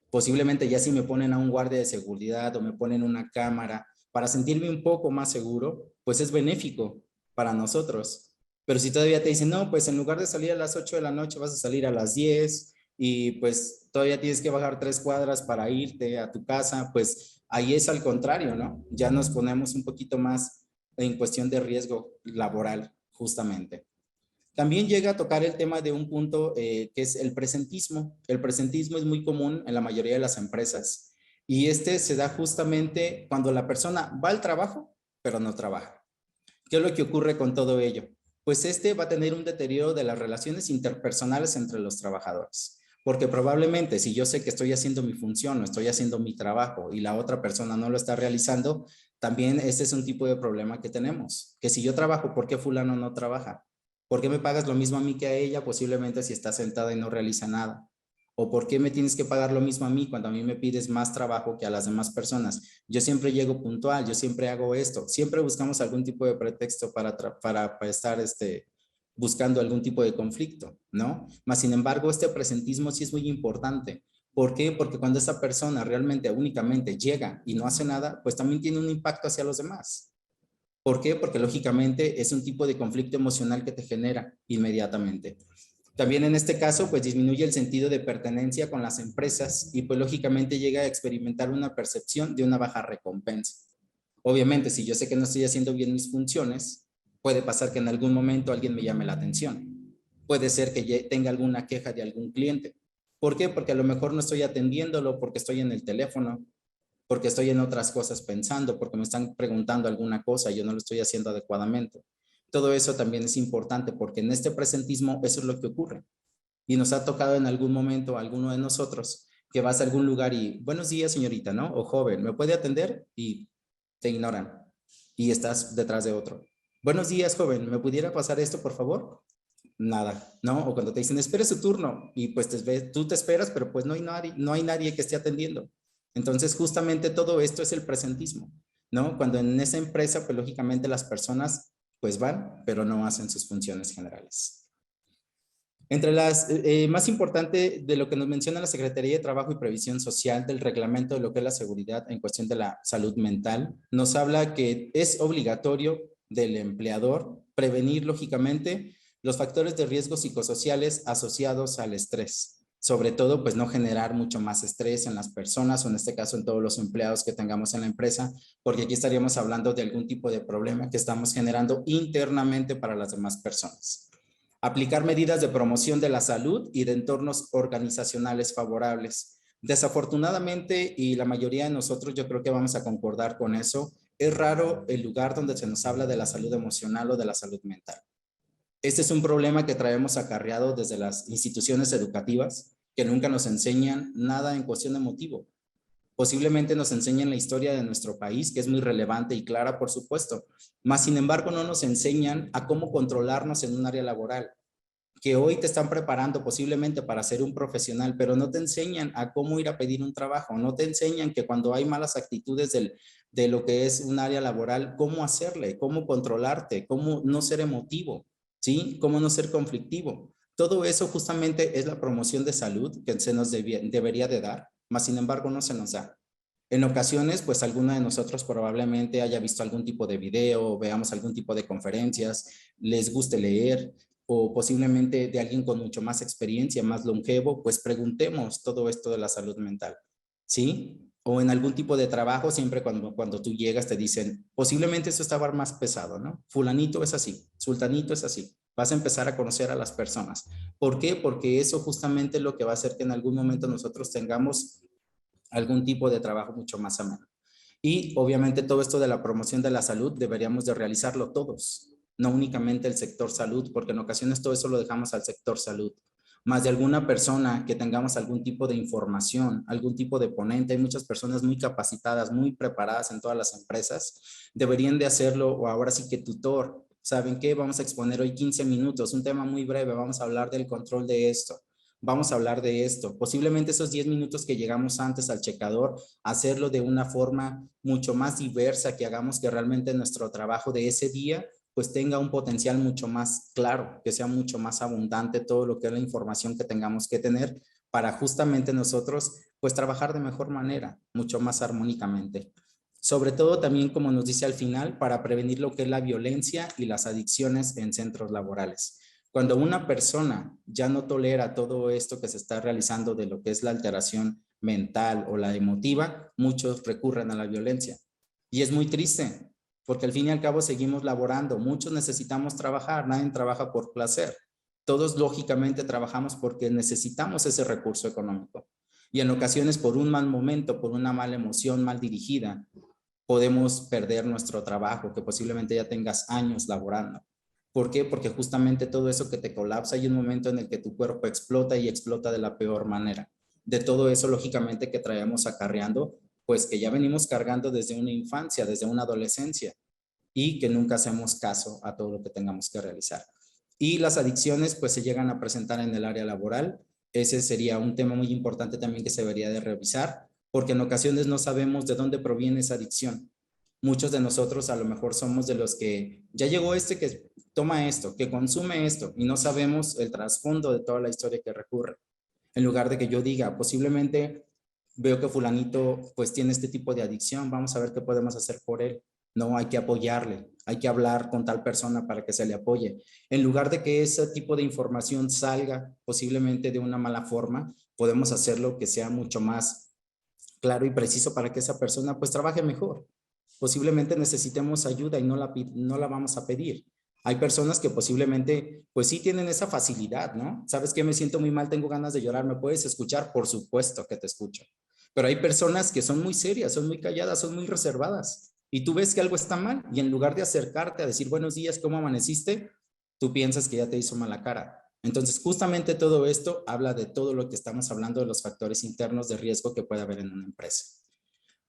Posiblemente ya si me ponen a un guardia de seguridad o me ponen una cámara para sentirme un poco más seguro, pues es benéfico para nosotros. Pero si todavía te dicen, no, pues en lugar de salir a las 8 de la noche vas a salir a las 10 y pues todavía tienes que bajar 3 cuadras para irte a tu casa, pues ahí es al contrario, ¿no? Ya nos ponemos un poquito más en cuestión de riesgo laboral, justamente. También llega a tocar el tema de un punto que es el presentismo. El presentismo es muy común en la mayoría de las empresas y este se da justamente cuando la persona va al trabajo, pero no trabaja. ¿Qué es lo que ocurre con todo ello? Pues este va a tener un deterioro de las relaciones interpersonales entre los trabajadores. Porque probablemente si yo sé que estoy haciendo mi función o estoy haciendo mi trabajo y la otra persona no lo está realizando, también este es un tipo de problema que tenemos. Que si yo trabajo, ¿por qué fulano no trabaja? ¿Por qué me pagas lo mismo a mí que a ella? Posiblemente si está sentada y no realiza nada. ¿O por qué me tienes que pagar lo mismo a mí cuando a mí me pides más trabajo que a las demás personas? Yo siempre llego puntual, yo siempre hago esto. Siempre buscamos algún tipo de pretexto para estar buscando algún tipo de conflicto, ¿no? Mas, sin embargo, este presentismo sí es muy importante. ¿Por qué? Porque cuando esa persona realmente únicamente llega y no hace nada, pues también tiene un impacto hacia los demás. ¿Por qué? Porque lógicamente es un tipo de conflicto emocional que te genera inmediatamente. También en este caso, pues disminuye el sentido de pertenencia con las empresas y pues lógicamente llega a experimentar una percepción de una baja recompensa. Obviamente, si yo sé que no estoy haciendo bien mis funciones, puede pasar que en algún momento alguien me llame la atención. Puede ser que tenga alguna queja de algún cliente. ¿Por qué? Porque a lo mejor no estoy atendiéndolo, porque estoy en el teléfono, porque estoy en otras cosas pensando, porque me están preguntando alguna cosa y yo no lo estoy haciendo adecuadamente. Todo eso también es importante porque en este presentismo eso es lo que ocurre. Y nos ha tocado en algún momento a alguno de nosotros que vas a algún lugar y, buenos días señorita, ¿no? O joven, ¿me puede atender? Y te ignoran y estás detrás de otro. Buenos días, joven, ¿me pudiera pasar esto, por favor? Nada, ¿no? O cuando te dicen, espere su turno y pues tú te esperas, pero pues no hay nadie que esté atendiendo. Entonces, justamente todo esto es el presentismo, ¿no? Cuando en esa empresa, pues lógicamente las personas pues van, pero no hacen sus funciones generales. Entre las más importante de lo que nos menciona la Secretaría de Trabajo y Previsión Social del reglamento de lo que es la seguridad en cuestión de la salud mental, nos habla que es obligatorio del empleador prevenir lógicamente los factores de riesgo psicosociales asociados al estrés. Sobre todo, pues no generar mucho más estrés en las personas o en este caso en todos los empleados que tengamos en la empresa, porque aquí estaríamos hablando de algún tipo de problema que estamos generando internamente para las demás personas. Aplicar medidas de promoción de la salud y de entornos organizacionales favorables. Desafortunadamente, y la mayoría de nosotros yo creo que vamos a concordar con eso, es raro el lugar donde se nos habla de la salud emocional o de la salud mental. Este es un problema que traemos acarreado desde las instituciones educativas, que nunca nos enseñan nada en cuestión emotivo. Posiblemente nos enseñan la historia de nuestro país, que es muy relevante y clara, por supuesto, mas sin embargo no nos enseñan a cómo controlarnos en un área laboral, que hoy te están preparando posiblemente para ser un profesional, pero no te enseñan a cómo ir a pedir un trabajo, no te enseñan que cuando hay malas actitudes de lo que es un área laboral, cómo hacerle, cómo controlarte, cómo no ser emotivo, ¿sí? Cómo no ser conflictivo. Todo eso justamente es la promoción de salud que se nos debería de dar, mas sin embargo no se nos da. En ocasiones, pues alguno de nosotros probablemente haya visto algún tipo de video, veamos algún tipo de conferencias, les guste leer, o posiblemente de alguien con mucho más experiencia, más longevo, pues preguntemos todo esto de la salud mental, ¿sí? O en algún tipo de trabajo, siempre cuando tú llegas te dicen, posiblemente esto estaba más pesado, ¿no? Fulanito es así, sultanito es así. Vas a empezar a conocer a las personas. ¿Por qué? Porque eso justamente es lo que va a hacer que en algún momento nosotros tengamos algún tipo de trabajo mucho más ameno. Y obviamente todo esto de la promoción de la salud deberíamos de realizarlo todos, no únicamente el sector salud, porque en ocasiones todo eso lo dejamos al sector salud. Más de alguna persona que tengamos algún tipo de información, algún tipo de ponente, hay muchas personas muy capacitadas, muy preparadas en todas las empresas, deberían de hacerlo, o ahora sí que tutor. ¿Saben qué? Vamos a exponer hoy 15 minutos, un tema muy breve, vamos a hablar del control de esto. Vamos a hablar de esto. Posiblemente esos 10 minutos que llegamos antes al checador, hacerlo de una forma mucho más diversa, que hagamos que realmente nuestro trabajo de ese día pues tenga un potencial mucho más claro, que sea mucho más abundante todo lo que es la información que tengamos que tener para justamente nosotros pues trabajar de mejor manera, mucho más armónicamente. Sobre todo también, como nos dice al final, para prevenir lo que es la violencia y las adicciones en centros laborales. Cuando una persona ya no tolera todo esto que se está realizando de lo que es la alteración mental o la emotiva, muchos recurren a la violencia. Y es muy triste, porque al fin y al cabo seguimos laborando. Muchos necesitamos trabajar, nadie trabaja por placer. Todos lógicamente trabajamos porque necesitamos ese recurso económico. Y en ocasiones por un mal momento, por una mala emoción mal dirigida, podemos perder nuestro trabajo, que posiblemente ya tengas años laborando. ¿Por qué? Porque justamente todo eso que te colapsa, hay un momento en el que tu cuerpo explota y explota de la peor manera. De todo eso, lógicamente, que traemos acarreando, pues que ya venimos cargando desde una infancia, desde una adolescencia, y que nunca hacemos caso a todo lo que tengamos que realizar. Y las adicciones, pues se llegan a presentar en el área laboral, Ese sería un tema muy importante también que se debería de revisar, porque en ocasiones no sabemos de dónde proviene esa adicción. Muchos de nosotros a lo mejor somos de los que ya llegó este que toma esto, que consume esto, y no sabemos el trasfondo de toda la historia que recurre. En lugar de que yo diga, posiblemente veo que fulanito pues tiene este tipo de adicción, vamos a ver qué podemos hacer por él. No, hay que apoyarle, hay que hablar con tal persona para que se le apoye. En lugar de que ese tipo de información salga posiblemente de una mala forma, podemos hacerlo que sea mucho más claro y preciso para que esa persona pues trabaje mejor. Posiblemente necesitemos ayuda y no la vamos a pedir. Hay personas que posiblemente pues sí tienen esa facilidad, ¿no? ¿Sabes qué? Me siento muy mal, tengo ganas de llorar, ¿me puedes escuchar? Por supuesto que te escucho. Pero hay personas que son muy serias, son muy calladas, son muy reservadas. Y tú ves que algo está mal y en lugar de acercarte a decir buenos días, ¿cómo amaneciste? Tú piensas que ya te hizo mala cara. Entonces, justamente todo esto habla de todo lo que estamos hablando de los factores internos de riesgo que puede haber en una empresa.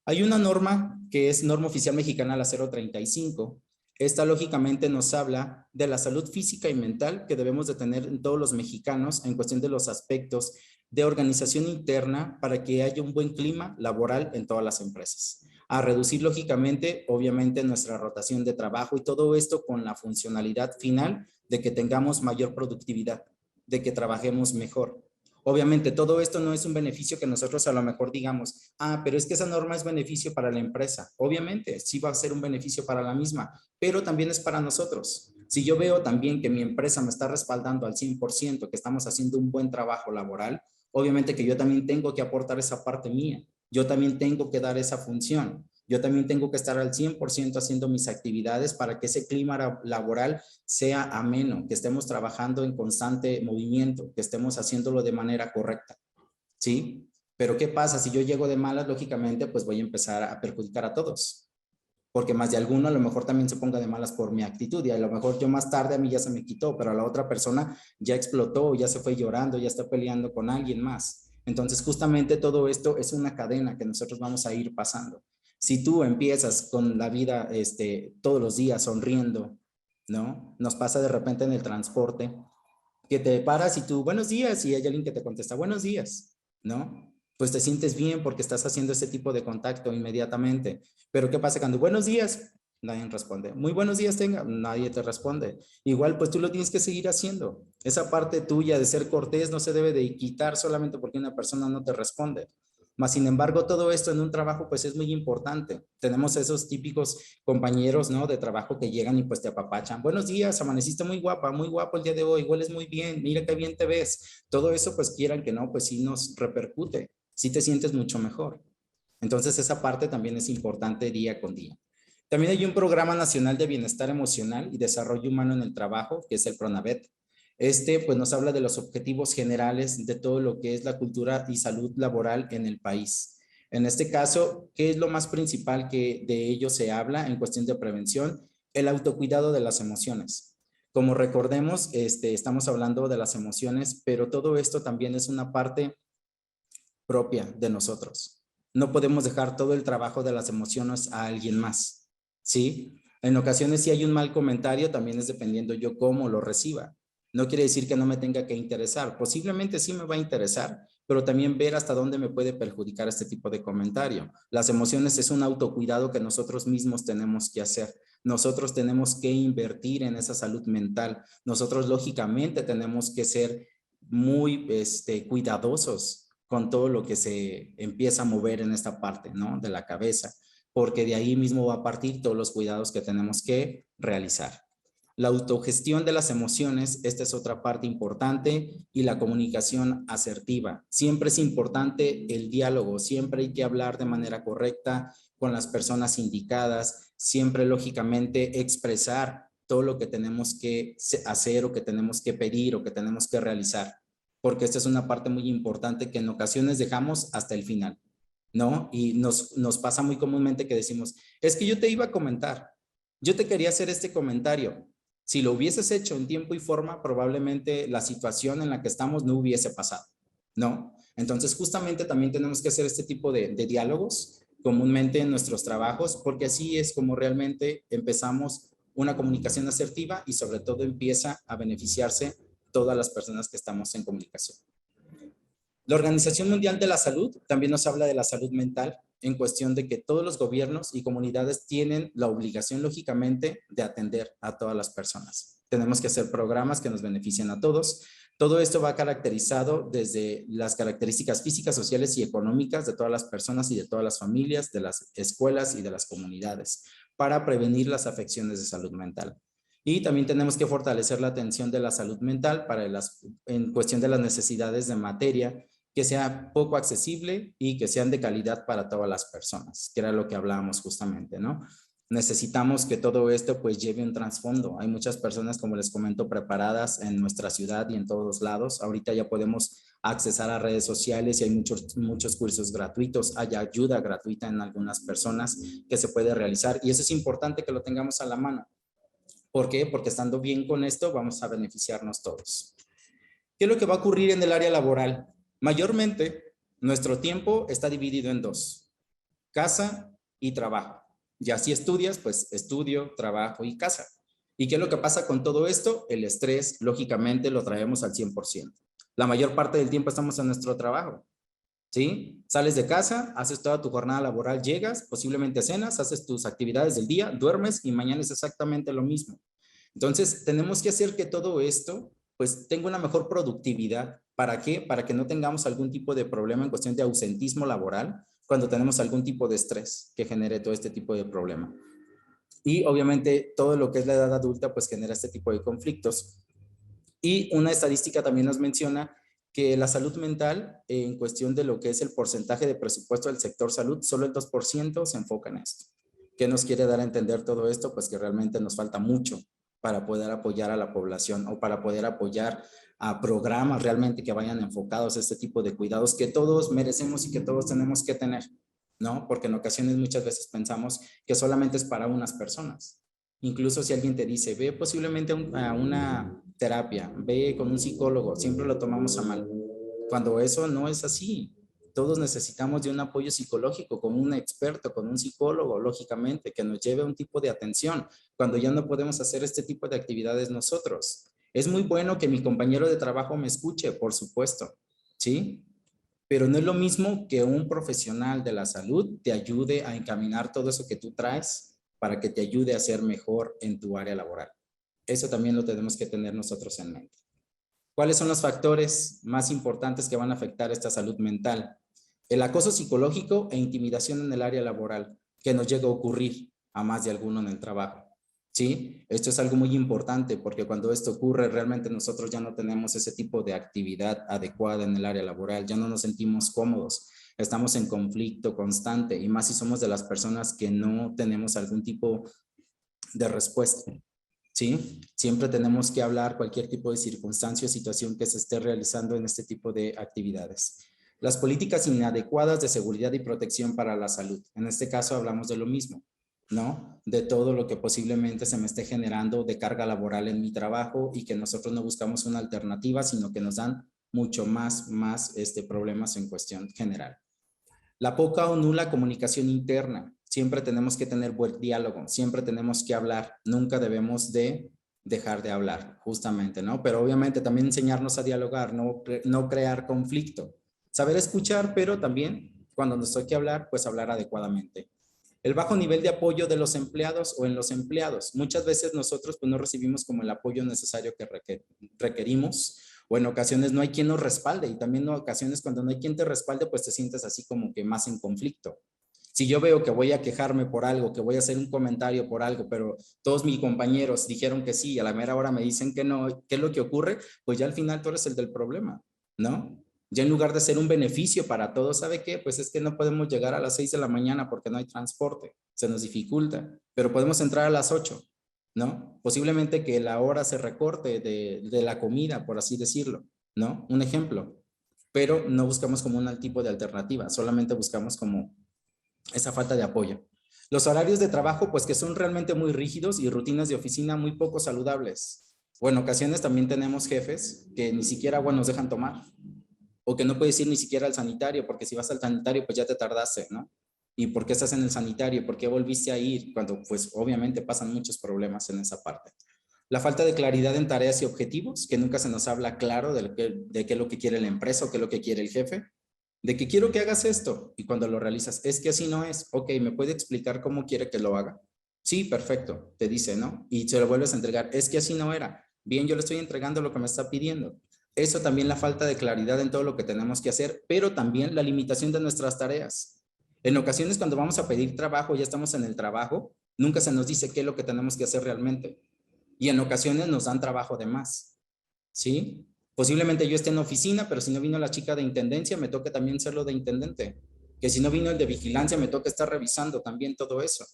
Hay una norma que es norma oficial mexicana la 035. Esta lógicamente nos habla de la salud física y mental que debemos de tener en todos los mexicanos en cuestión de los aspectos de organización interna para que haya un buen clima laboral en todas las empresas. A reducir lógicamente, obviamente, nuestra rotación de trabajo y todo esto con la funcionalidad final de que tengamos mayor productividad, de que trabajemos mejor. Obviamente, todo esto no es un beneficio que nosotros a lo mejor digamos, pero es que esa norma es beneficio para la empresa. Obviamente, sí va a ser un beneficio para la misma, pero también es para nosotros. Si yo veo también que mi empresa me está respaldando al 100%, que estamos haciendo un buen trabajo laboral, obviamente que yo también tengo que aportar esa parte mía. Yo también tengo que dar esa función. Yo también tengo que estar al 100% haciendo mis actividades para que ese clima laboral sea ameno, que estemos trabajando en constante movimiento, que estemos haciéndolo de manera correcta, ¿sí? Pero ¿qué pasa? Si yo llego de malas, lógicamente, pues voy a empezar a perjudicar a todos, porque más de alguno a lo mejor también se ponga de malas por mi actitud y a lo mejor yo más tarde a mí ya se me quitó, pero a la otra persona ya explotó, ya se fue llorando, ya está peleando con alguien más. Entonces, justamente todo esto es una cadena que nosotros vamos a ir pasando. Si tú empiezas con la vida todos los días sonriendo, ¿no? Nos pasa de repente en el transporte que te paras y tú, buenos días, y hay alguien que te contesta, buenos días, ¿no? Pues te sientes bien porque estás haciendo ese tipo de contacto inmediatamente. Pero ¿qué pasa cuando, buenos días? Nadie responde. Muy buenos días tenga, nadie te responde. Igual, pues tú lo tienes que seguir haciendo. Esa parte tuya de ser cortés no se debe de quitar solamente porque una persona no te responde. Mas, sin embargo, todo esto en un trabajo pues es muy importante. Tenemos esos típicos compañeros, ¿no? De trabajo que llegan y pues te apapachan. Buenos días, amaneciste muy guapa, muy guapo el día de hoy, hueles muy bien, mira qué bien te ves. Todo eso pues quieran que no, pues sí nos repercute, sí te sientes mucho mejor. Entonces esa parte también es importante día con día. También hay un programa nacional de bienestar emocional y desarrollo humano en el trabajo, que es el PRONAVET. Pues nos habla de los objetivos generales de todo lo que es la cultura y salud laboral en el país. En este caso, ¿qué es lo más principal que de ello se habla en cuestión de prevención? El autocuidado de las emociones. Como recordemos, estamos hablando de las emociones, pero todo esto también es una parte propia de nosotros. No podemos dejar todo el trabajo de las emociones a alguien más, ¿sí? En ocasiones si hay un mal comentario, también es dependiendo yo cómo lo reciba. No quiere decir que no me tenga que interesar. Posiblemente sí me va a interesar, pero también ver hasta dónde me puede perjudicar este tipo de comentario. Las emociones es un autocuidado que nosotros mismos tenemos que hacer. Nosotros tenemos que invertir en esa salud mental. Nosotros lógicamente tenemos que ser muy cuidadosos con todo lo que se empieza a mover en esta parte, ¿no? De la cabeza, porque de ahí mismo va a partir todos los cuidados que tenemos que realizar. La autogestión de las emociones, esta es otra parte importante, y la comunicación asertiva. Siempre es importante el diálogo, siempre hay que hablar de manera correcta con las personas indicadas, siempre lógicamente expresar todo lo que tenemos que hacer o que tenemos que pedir o que tenemos que realizar, porque esta es una parte muy importante que en ocasiones dejamos hasta el final, ¿no? Y nos pasa muy comúnmente que decimos, es que yo te iba a comentar, yo te quería hacer este comentario. Si lo hubieses hecho en tiempo y forma, probablemente la situación en la que estamos no hubiese pasado, ¿no? Entonces, justamente también tenemos que hacer este tipo de diálogos comúnmente en nuestros trabajos, porque así es como realmente empezamos una comunicación asertiva y sobre todo empieza a beneficiarse todas las personas que estamos en comunicación. La Organización Mundial de la Salud también nos habla de la salud mental en cuestión de que todos los gobiernos y comunidades tienen la obligación, lógicamente, de atender a todas las personas. Tenemos que hacer programas que nos beneficien a todos. Todo esto va caracterizado desde las características físicas, sociales y económicas de todas las personas y de todas las familias, de las escuelas y de las comunidades, para prevenir las afecciones de salud mental. Y también tenemos que fortalecer la atención de la salud mental en cuestión de las necesidades de materia, que sea poco accesible y que sean de calidad para todas las personas, que era lo que hablábamos justamente, ¿no? Necesitamos que todo esto pues lleve un trasfondo. Hay muchas personas, como les comento, preparadas en nuestra ciudad y en todos lados. Ahorita ya podemos accesar a redes sociales y hay muchos cursos gratuitos. Hay ayuda gratuita en algunas personas que se puede realizar y eso es importante que lo tengamos a la mano. ¿Por qué? Porque estando bien con esto vamos a beneficiarnos todos. ¿Qué es lo que va a ocurrir en el área laboral? Mayormente, nuestro tiempo está dividido en dos, casa y trabajo. Ya si estudias, pues estudio, trabajo y casa. ¿Y qué es lo que pasa con todo esto? El estrés, lógicamente, lo traemos al 100%. La mayor parte del tiempo estamos en nuestro trabajo, ¿sí? Sales de casa, haces toda tu jornada laboral, llegas, posiblemente cenas, haces tus actividades del día, duermes y mañana es exactamente lo mismo. Entonces, tenemos que hacer que todo esto pues tenga una mejor productividad. ¿Para qué? Para que no tengamos algún tipo de problema en cuestión de ausentismo laboral cuando tenemos algún tipo de estrés que genere todo este tipo de problema. Y obviamente todo lo que es la edad adulta pues genera este tipo de conflictos. Y una estadística también nos menciona que la salud mental, en cuestión de lo que es el porcentaje de presupuesto del sector salud, solo el 2% se enfoca en esto. ¿Qué nos quiere dar a entender todo esto? Pues que realmente nos falta mucho para poder apoyar a la población o para poder apoyar a programas realmente que vayan enfocados a este tipo de cuidados que todos merecemos y que todos tenemos que tener, ¿no? Porque en ocasiones muchas veces pensamos que solamente es para unas personas. Incluso si alguien te dice, ve posiblemente a una terapia, ve con un psicólogo, siempre lo tomamos a mal. Cuando eso no es así, todos necesitamos de un apoyo psicológico, con un experto, con un psicólogo, lógicamente, que nos lleve a un tipo de atención, cuando ya no podemos hacer este tipo de actividades nosotros. Es muy bueno que mi compañero de trabajo me escuche, por supuesto, ¿sí? Pero no es lo mismo que un profesional de la salud te ayude a encaminar todo eso que tú traes para que te ayude a ser mejor en tu área laboral. Eso también lo tenemos que tener nosotros en mente. ¿Cuáles son los factores más importantes que van a afectar esta salud mental? El acoso psicológico e intimidación en el área laboral, que nos llega a ocurrir a más de alguno en el trabajo. ¿Sí? Esto es algo muy importante porque cuando esto ocurre realmente nosotros ya no tenemos ese tipo de actividad adecuada en el área laboral, ya no nos sentimos cómodos, estamos en conflicto constante y más si somos de las personas que no tenemos algún tipo de respuesta. ¿Sí? Siempre tenemos que hablar cualquier tipo de circunstancia o situación que se esté realizando en este tipo de actividades. Las políticas inadecuadas de seguridad y protección para la salud. En este caso hablamos de lo mismo, ¿no? De todo lo que posiblemente se me esté generando de carga laboral en mi trabajo y que nosotros no buscamos una alternativa, sino que nos dan mucho más problemas en cuestión general. La poca o nula comunicación interna. Siempre tenemos que tener buen diálogo, siempre tenemos que hablar, nunca debemos de dejar de hablar, justamente, ¿no? Pero obviamente también enseñarnos a dialogar, no crear conflicto. Saber escuchar, pero también cuando nos toque hablar, pues hablar adecuadamente. El bajo nivel de apoyo de los empleados o en los empleados. Muchas veces nosotros pues no recibimos como el apoyo necesario que requerimos o en ocasiones no hay quien nos respalde y también en ocasiones cuando no hay quien te respalde pues te sientes así como que más en conflicto. Si yo veo que voy a quejarme por algo, que voy a hacer un comentario por algo, pero todos mis compañeros dijeron que sí y a la mera hora me dicen que no, ¿qué es lo que ocurre? Pues ya al final tú eres el del problema, ¿no? Ya en lugar de ser un beneficio para todos, ¿sabe qué? Pues es que no podemos llegar a las 6 de la mañana porque no hay transporte, se nos dificulta, pero podemos entrar a las 8, ¿no? Posiblemente que la hora se recorte de la comida, por así decirlo, ¿no? Un ejemplo, pero no buscamos como un tipo de alternativa, solamente buscamos como esa falta de apoyo. Los horarios de trabajo, pues que son realmente muy rígidos y rutinas de oficina muy poco saludables. O en ocasiones también tenemos jefes que ni siquiera agua nos dejan tomar o que no puedes ir ni siquiera al sanitario, porque si vas al sanitario, pues ya te tardaste, ¿no? ¿Y por qué estás en el sanitario? ¿Por qué volviste a ir? Cuando, pues, obviamente pasan muchos problemas en esa parte. La falta de claridad en tareas y objetivos, que nunca se nos habla claro de qué es lo que quiere la empresa o qué es lo que quiere el jefe. De que quiero que hagas esto y cuando lo realizas, es que así no es. Ok, ¿me puede explicar cómo quiere que lo haga? Sí, perfecto, te dice, ¿no? Y se lo vuelves a entregar. Es que así no era. Bien, yo le estoy entregando lo que me está pidiendo. Eso también la falta de claridad en todo lo que tenemos que hacer, pero también la limitación de nuestras tareas. En ocasiones cuando vamos a pedir trabajo, ya estamos en el trabajo, nunca se nos dice qué es lo que tenemos que hacer realmente. Y en ocasiones nos dan trabajo de más, ¿sí? Posiblemente yo esté en oficina, pero si no vino la chica de intendencia, me toca también ser lo de intendente. Que si no vino el de vigilancia, me toca estar revisando también todo eso.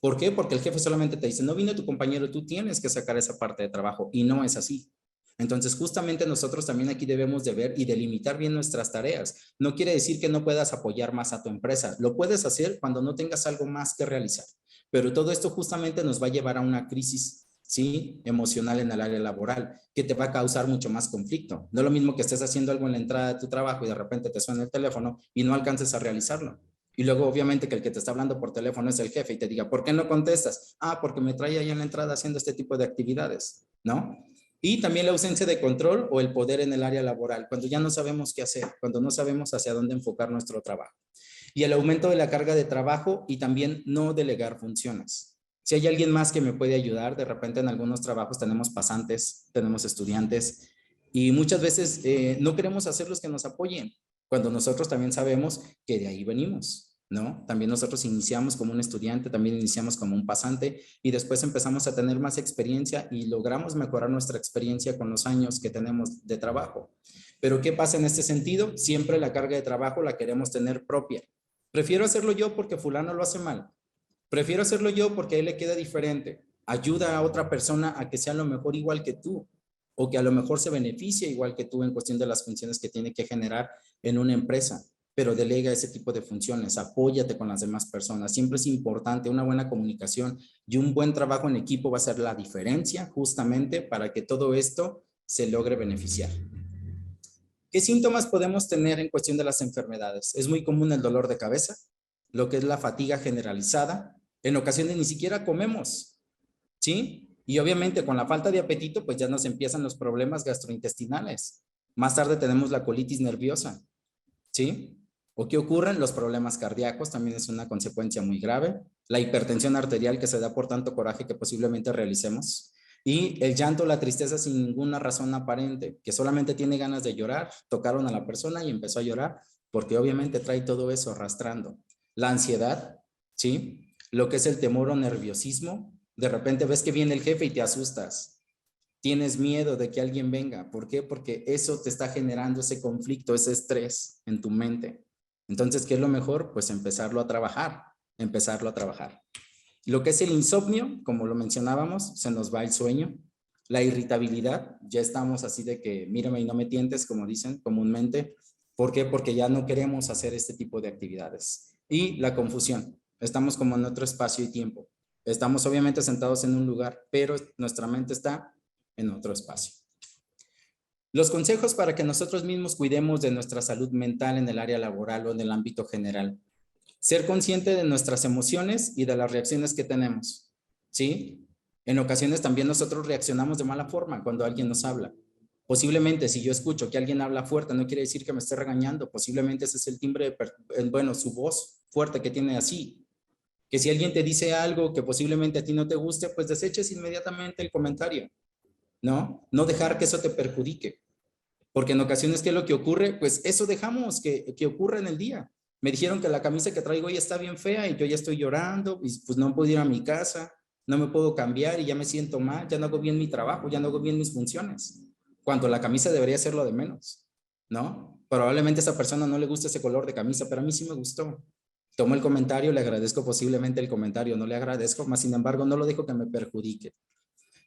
¿Por qué? Porque el jefe solamente te dice, no vino tu compañero, tú tienes que sacar esa parte de trabajo y no es así. Entonces, justamente nosotros también aquí debemos de ver y delimitar bien nuestras tareas. No quiere decir que no puedas apoyar más a tu empresa. Lo puedes hacer cuando no tengas algo más que realizar. Pero todo esto justamente nos va a llevar a una crisis, ¿sí? Emocional en el área laboral, que te va a causar mucho más conflicto. No es lo mismo que estés haciendo algo en la entrada de tu trabajo y de repente te suena el teléfono y no alcances a realizarlo. Y luego, obviamente, que el que te está hablando por teléfono es el jefe y te diga, ¿por qué no contestas? Ah, porque me trae ahí en la entrada haciendo este tipo de actividades, ¿no? Y también la ausencia de control o el poder en el área laboral, cuando ya no sabemos qué hacer, cuando no sabemos hacia dónde enfocar nuestro trabajo. Y el aumento de la carga de trabajo y también no delegar funciones. Si hay alguien más que me puede ayudar, de repente en algunos trabajos tenemos pasantes, tenemos estudiantes y muchas veces no queremos hacer los que nos apoyen, cuando nosotros también sabemos que de ahí venimos, ¿no? También nosotros iniciamos como un estudiante, también iniciamos como un pasante y después empezamos a tener más experiencia y logramos mejorar nuestra experiencia con los años que tenemos de trabajo. Pero ¿qué pasa en este sentido? Siempre la carga de trabajo la queremos tener propia. Prefiero hacerlo yo porque fulano lo hace mal. Prefiero hacerlo yo porque a él le queda diferente. Ayuda a otra persona a que sea a lo mejor igual que tú o que a lo mejor se beneficie igual que tú en cuestión de las funciones que tiene que generar en una empresa, pero delega ese tipo de funciones, apóyate con las demás personas. Siempre es importante una buena comunicación y un buen trabajo en equipo va a ser la diferencia justamente para que todo esto se logre beneficiar. ¿Qué síntomas podemos tener en cuestión de las enfermedades? Es muy común el dolor de cabeza, lo que es la fatiga generalizada. En ocasiones ni siquiera comemos, ¿sí? Y obviamente con la falta de apetito, pues ya nos empiezan los problemas gastrointestinales. Más tarde tenemos la colitis nerviosa, ¿sí? ¿O qué ocurren? Los problemas cardíacos también es una consecuencia muy grave. La hipertensión arterial que se da por tanto coraje que posiblemente realicemos. Y el llanto, la tristeza sin ninguna razón aparente, que solamente tiene ganas de llorar, tocaron a la persona y empezó a llorar, porque obviamente trae todo eso arrastrando. La ansiedad, ¿sí? Lo que es el temor o nerviosismo, de repente ves que viene el jefe y te asustas. Tienes miedo de que alguien venga. ¿Por qué? Porque eso te está generando ese conflicto, ese estrés en tu mente. Entonces, ¿qué es lo mejor? Pues empezarlo a trabajar, empezarlo a trabajar. Lo que es el insomnio, como lo mencionábamos, se nos va el sueño. La irritabilidad, ya estamos así de que mírame y no me tientes, como dicen comúnmente. ¿Por qué? Porque ya no queremos hacer este tipo de actividades. Y la confusión, estamos como en otro espacio y tiempo. Estamos obviamente sentados en un lugar, pero nuestra mente está en otro espacio. Los consejos para que nosotros mismos cuidemos de nuestra salud mental en el área laboral o en el ámbito general. Ser consciente de nuestras emociones y de las reacciones que tenemos, ¿sí? En ocasiones también nosotros reaccionamos de mala forma cuando alguien nos habla. Posiblemente si yo escucho que alguien habla fuerte, no quiere decir que me esté regañando, posiblemente ese es el timbre, bueno, su voz fuerte que tiene así. Que si alguien te dice algo que posiblemente a ti no te guste, pues deseches inmediatamente el comentario, ¿no? No dejar que eso te perjudique. Porque en ocasiones, ¿qué es lo que ocurre? Pues eso dejamos que ocurra en el día. Me dijeron que la camisa que traigo hoy está bien fea y yo ya estoy llorando y pues no puedo ir a mi casa, no me puedo cambiar y ya me siento mal, ya no hago bien mi trabajo, ya no hago bien mis funciones. Cuando la camisa debería ser lo de menos, ¿no? Probablemente a esa persona no le gusta ese color de camisa, pero a mí sí me gustó. Tomo el comentario, le agradezco posiblemente el comentario, no le agradezco, más sin embargo no lo dejo que me perjudique.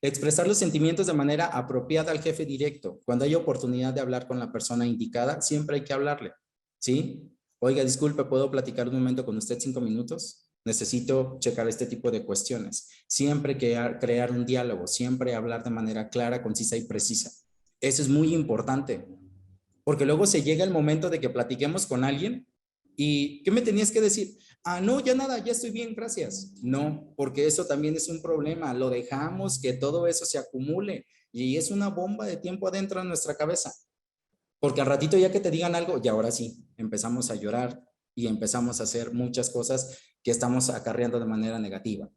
Expresar los sentimientos de manera apropiada al jefe directo. Cuando hay oportunidad de hablar con la persona indicada, siempre hay que hablarle, ¿sí? Oiga, disculpe, ¿puedo platicar un momento con usted 5 minutos? Necesito checar este tipo de cuestiones. Siempre crear un diálogo, siempre hablar de manera clara, concisa y precisa. Eso es muy importante, porque luego se llega el momento de que platiquemos con alguien y ¿qué me tenías que decir? Ah, no, ya nada, ya estoy bien, gracias. No, porque eso también es un problema. Lo dejamos que todo eso se acumule y es una bomba de tiempo adentro de nuestra cabeza. Porque al ratito ya que te digan algo, y ahora sí, empezamos a llorar y empezamos a hacer muchas cosas que estamos acarreando de manera negativa.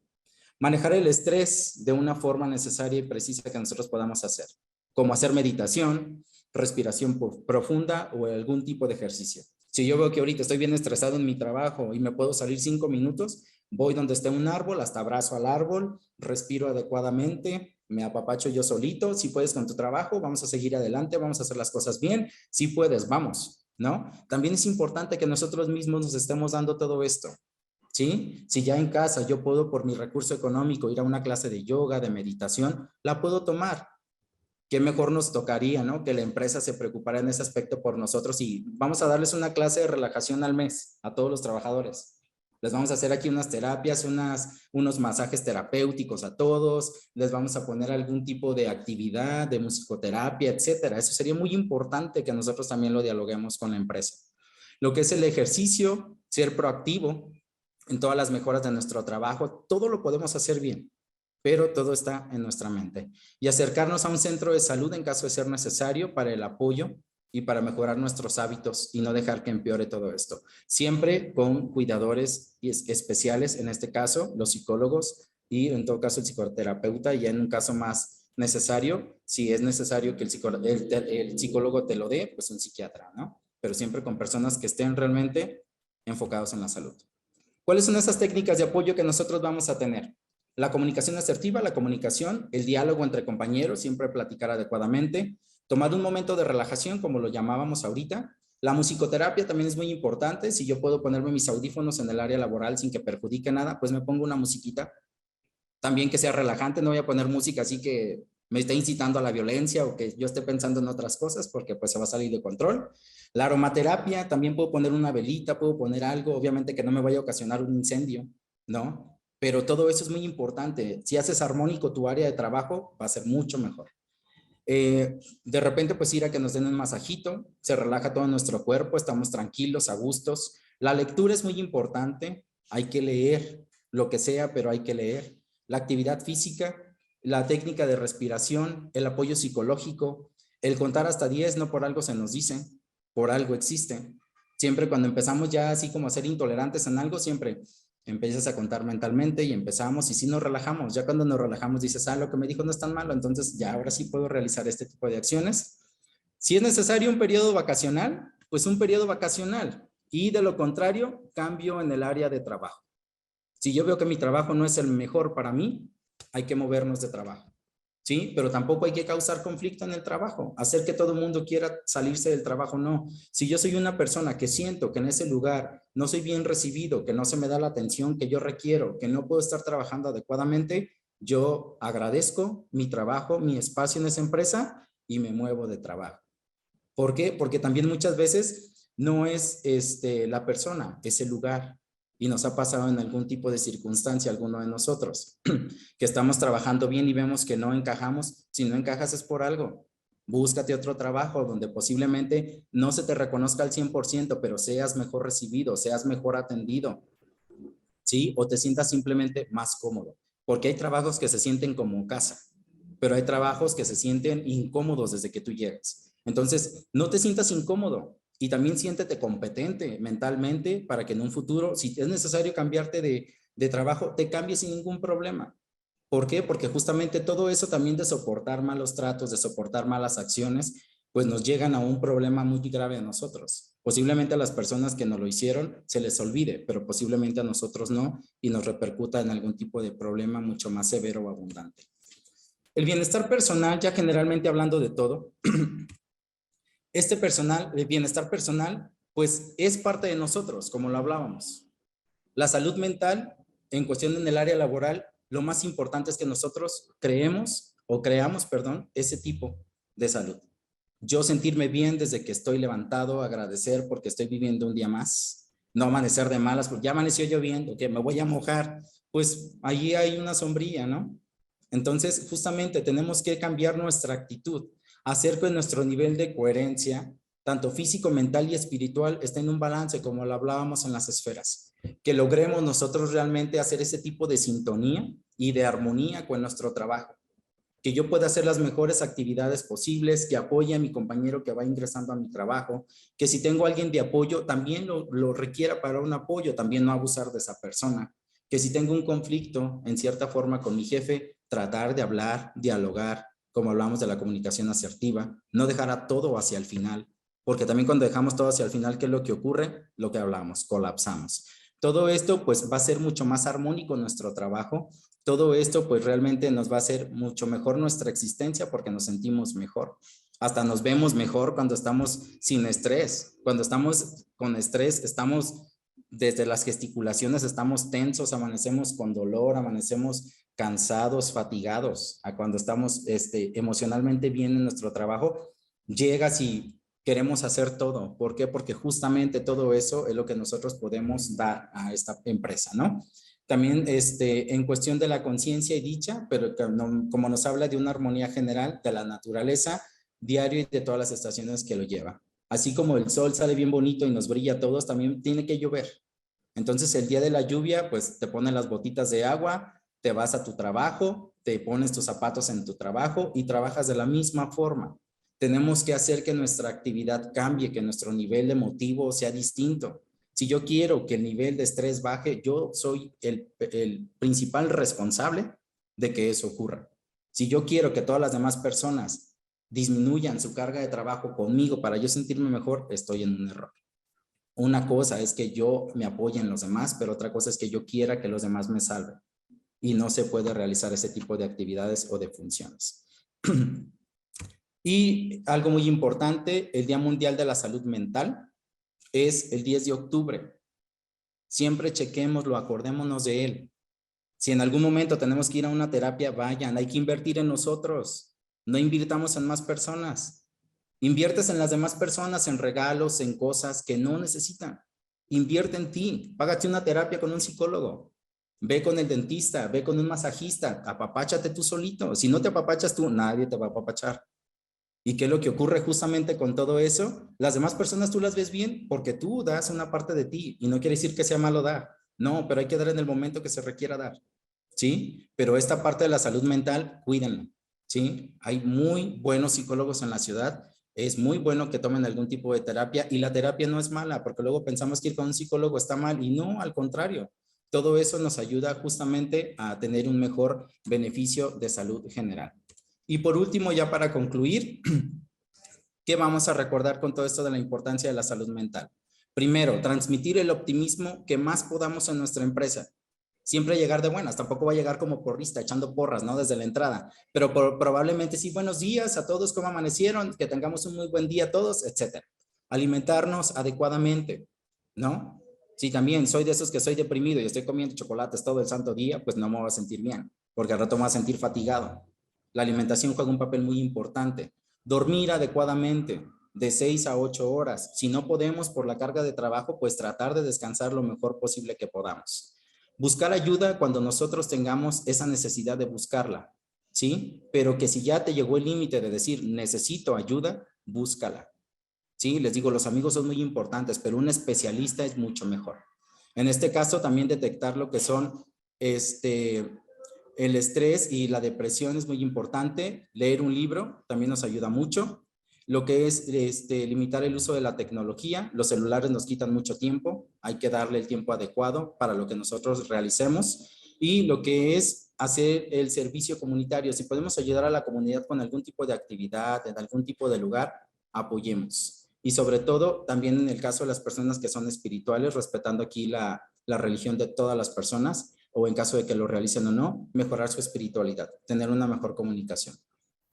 Manejar el estrés de una forma necesaria y precisa que nosotros podamos hacer, como hacer meditación, respiración profunda o algún tipo de ejercicio. Si yo veo que ahorita estoy bien estresado en mi trabajo y me puedo salir 5 minutos, voy donde esté un árbol, hasta abrazo al árbol, respiro adecuadamente, me apapacho yo solito. Si puedes con tu trabajo, vamos a seguir adelante, vamos a hacer las cosas bien. Si puedes, vamos, ¿no? También es importante que nosotros mismos nos estemos dando todo esto. ¿Sí? Si ya en casa yo puedo por mi recurso económico ir a una clase de yoga, de meditación, la puedo tomar. ¿Qué mejor nos tocaría, ¿no? Que la empresa se preocupara en ese aspecto por nosotros y vamos a darles una clase de relajación al mes a todos los trabajadores. Les vamos a hacer aquí unas terapias, unos masajes terapéuticos a todos, les vamos a poner algún tipo de actividad, de musicoterapia, etcétera. Eso sería muy importante que nosotros también lo dialoguemos con la empresa. Lo que es el ejercicio, ser proactivo en todas las mejoras de nuestro trabajo, todo lo podemos hacer bien, pero todo está en nuestra mente. Y acercarnos a un centro de salud en caso de ser necesario para el apoyo y para mejorar nuestros hábitos y no dejar que empeore todo esto. Siempre con cuidadores especiales, en este caso los psicólogos y en todo caso el psicoterapeuta, y ya en un caso más necesario, si es necesario que el psicólogo te lo dé, pues un psiquiatra, ¿no? Pero siempre con personas que estén realmente enfocados en la salud. ¿Cuáles son esas técnicas de apoyo que nosotros vamos a tener? La comunicación asertiva, la comunicación, el diálogo entre compañeros, siempre platicar adecuadamente, tomar un momento de relajación, como lo llamábamos ahorita. La musicoterapia también es muy importante. Si yo puedo ponerme mis audífonos en el área laboral sin que perjudique nada, pues me pongo una musiquita. También que sea relajante, no voy a poner música así que me esté incitando a la violencia o que yo esté pensando en otras cosas porque pues se va a salir de control. La aromaterapia, también puedo poner una velita, puedo poner algo, obviamente que no me vaya a ocasionar un incendio, ¿no? Pero todo eso es muy importante. Si haces armónico tu área de trabajo, va a ser mucho mejor. De repente, pues ir a que nos den un masajito, se relaja todo nuestro cuerpo, estamos tranquilos, a gustos. La lectura es muy importante, hay que leer lo que sea, pero hay que leer. La actividad física, la técnica de respiración, el apoyo psicológico, el contar hasta 10, no por algo se nos dice, por algo existe. Siempre cuando empezamos ya así como a ser intolerantes en algo, siempre empiezas a contar mentalmente y empezamos y si nos relajamos, ya cuando nos relajamos dices, lo que me dijo no es tan malo, entonces ya ahora sí puedo realizar este tipo de acciones. Si es necesario un periodo vacacional, pues un periodo vacacional y de lo contrario, cambio en el área de trabajo. Si yo veo que mi trabajo no es el mejor para mí, hay que movernos de trabajo. ¿Sí? Pero tampoco hay que causar conflicto en el trabajo, hacer que todo el mundo quiera salirse del trabajo, no. Si yo soy una persona que siento que en ese lugar no soy bien recibido, que no se me da la atención que yo requiero, que no puedo estar trabajando adecuadamente, yo agradezco mi trabajo, mi espacio en esa empresa y me muevo de trabajo. ¿Por qué? Porque también muchas veces no es la persona, es el lugar. Y nos ha pasado en algún tipo de circunstancia, alguno de nosotros, que estamos trabajando bien y vemos que no encajamos. Si no encajas es por algo. Búscate otro trabajo donde posiblemente no se te reconozca al 100%, pero seas mejor recibido, seas mejor atendido, ¿sí? O te sientas simplemente más cómodo. Porque hay trabajos que se sienten como casa, pero hay trabajos que se sienten incómodos desde que tú llegas. Entonces, no te sientas incómodo y también siéntete competente mentalmente para que en un futuro, si es necesario cambiarte de trabajo, te cambies sin ningún problema. ¿Por qué? Porque justamente todo eso también de soportar malos tratos, de soportar malas acciones, pues nos llegan a un problema muy grave a nosotros. Posiblemente a las personas que nos lo hicieron se les olvide, pero posiblemente a nosotros no y nos repercuta en algún tipo de problema mucho más severo o abundante. El bienestar personal, ya generalmente hablando de todo, el bienestar personal, pues es parte de nosotros, como lo hablábamos. La salud mental, en cuestión en el área laboral, lo más importante es que nosotros creamos, ese tipo de salud. Yo sentirme bien desde que estoy levantado, agradecer porque estoy viviendo un día más, no amanecer de malas, porque ya amaneció lloviendo, que me voy a mojar, pues allí hay una sombrilla, ¿no? Entonces, justamente tenemos que cambiar nuestra actitud, hacer que nuestro nivel de coherencia, tanto físico, mental y espiritual, esté en un balance, como lo hablábamos en las esferas. que logremos nosotros realmente hacer ese tipo de sintonía y de armonía con nuestro trabajo, que yo pueda hacer las mejores actividades posibles, que apoye a mi compañero que va ingresando a mi trabajo, que si tengo alguien de apoyo, también lo requiera para un apoyo, también no abusar de esa persona, que si tengo un conflicto en cierta forma con mi jefe, tratar de hablar, dialogar, como hablamos de la comunicación asertiva, no dejar a todo hacia el final, porque también cuando dejamos todo hacia el final, ¿qué es lo que ocurre? Lo que hablamos, colapsamos. Todo esto pues va a ser mucho más armónico nuestro trabajo. Todo esto pues realmente nos va a hacer mucho mejor nuestra existencia porque nos sentimos mejor. Hasta nos vemos mejor cuando estamos sin estrés. Cuando estamos con estrés, estamos desde las gesticulaciones, estamos tensos, amanecemos con dolor, amanecemos cansados, fatigados. A cuando estamos emocionalmente bien en nuestro trabajo, llegas y queremos hacer todo. ¿Por qué? Porque justamente todo eso es lo que nosotros podemos dar a esta empresa, ¿no? También en cuestión de la conciencia y dicha, pero como nos habla de una armonía general de la naturaleza, diario y de todas las estaciones que lo lleva. Así como el sol sale bien bonito y nos brilla a todos, también tiene que llover. Entonces el día de la lluvia, pues te pones las botitas de agua, te vas a tu trabajo, te pones tus zapatos en tu trabajo y trabajas de la misma forma. Tenemos que hacer que nuestra actividad cambie, que nuestro nivel emotivo sea distinto. Si yo quiero que el nivel de estrés baje, yo soy el principal responsable de que eso ocurra. Si yo quiero que todas las demás personas disminuyan su carga de trabajo conmigo para yo sentirme mejor, estoy en un error. Una cosa es que yo me apoye en los demás, pero otra cosa es que yo quiera que los demás me salven. Y no se puede realizar ese tipo de actividades o de funciones. Y algo muy importante, el Día Mundial de la Salud Mental es el 10 de octubre. Siempre chequémoslo, acordémonos de él. Si en algún momento tenemos que ir a una terapia, vayan, hay que invertir en nosotros. No invirtamos en más personas. Inviertes en las demás personas, en regalos, en cosas que no necesitan. Invierte en ti, págate una terapia con un psicólogo, ve con el dentista, ve con un masajista, apapáchate tú solito. Si no te apapachas tú, nadie te va a apapachar. ¿Y qué es lo que ocurre justamente con todo eso? Las demás personas tú las ves bien porque tú das una parte de ti y no quiere decir que sea malo dar. No, pero hay que dar en el momento que se requiera dar. ¿Sí? Pero esta parte de la salud mental, cuídenla. ¿Sí? Hay muy buenos psicólogos en la ciudad. Es muy bueno que tomen algún tipo de terapia y la terapia no es mala porque luego pensamos que ir con un psicólogo está mal y no, al contrario. Todo eso nos ayuda justamente a tener un mejor beneficio de salud general. Y por último, ya para concluir, ¿qué vamos a recordar con todo esto de la importancia de la salud mental? Primero, transmitir el optimismo que más podamos en nuestra empresa. Siempre llegar de buenas, tampoco va a llegar como porrista, echando porras, ¿no? Desde la entrada, pero probablemente sí, buenos días a todos, ¿cómo amanecieron? Que tengamos un muy buen día a todos, etcétera. Alimentarnos adecuadamente, ¿no? Si también soy de esos que soy deprimido y estoy comiendo chocolates todo el santo día, pues no me voy a sentir bien, porque al rato me voy a sentir fatigado. La alimentación juega un papel muy importante. Dormir adecuadamente, de 6 a 8 horas. Si no podemos por la carga de trabajo, pues tratar de descansar lo mejor posible que podamos. Buscar ayuda cuando nosotros tengamos esa necesidad de buscarla, ¿sí? Pero que si ya te llegó el límite de decir necesito ayuda, búscala, ¿sí? Les digo, los amigos son muy importantes, pero un especialista es mucho mejor. En este caso, también detectar lo que son el estrés y la depresión es muy importante. Leer un libro también nos ayuda mucho. Lo que es limitar el uso de la tecnología. Los celulares nos quitan mucho tiempo. Hay que darle el tiempo adecuado para lo que nosotros realicemos. Y lo que es hacer el servicio comunitario. Si podemos ayudar a la comunidad con algún tipo de actividad, en algún tipo de lugar, apoyemos. Y sobre todo, también en el caso de las personas que son espirituales, respetando aquí la religión de todas las personas, o en caso de que lo realicen o no, mejorar su espiritualidad, tener una mejor comunicación.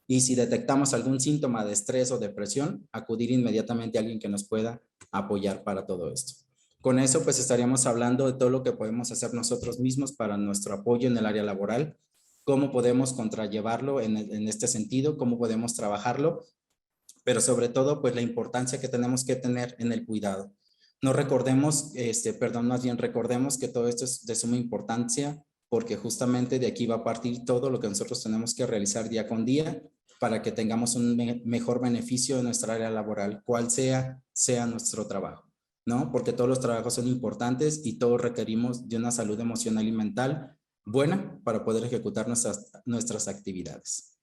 Y si detectamos algún síntoma de estrés o depresión, acudir inmediatamente a alguien que nos pueda apoyar para todo esto. Con eso, pues estaríamos hablando de todo lo que podemos hacer nosotros mismos para nuestro apoyo en el área laboral, cómo podemos contrallevarlo en este sentido, cómo podemos trabajarlo, pero sobre todo, pues la importancia que tenemos que tener en el cuidado. No recordemos, más bien recordemos que todo esto es de suma importancia porque justamente de aquí va a partir todo lo que nosotros tenemos que realizar día con día para que tengamos un mejor beneficio en nuestra área laboral, cual sea nuestro trabajo. ¿no? Porque todos los trabajos son importantes y todos requerimos de una salud emocional y mental buena para poder ejecutar nuestras actividades.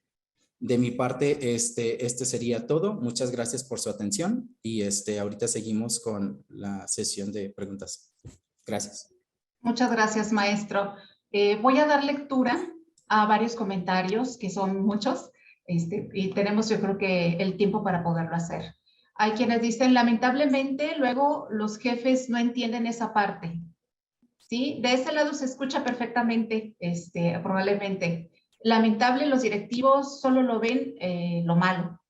De mi parte, este sería todo. Muchas gracias por su atención y ahorita seguimos con la sesión de preguntas. Gracias. Muchas gracias, maestro. Voy a dar lectura a varios comentarios, que son muchos, y tenemos yo creo que el tiempo para poderlo hacer. Hay quienes dicen, lamentablemente, luego los jefes no entienden esa parte. ¿Sí? De ese lado se escucha perfectamente, probablemente. Lamentable, los directivos solo lo ven lo malo.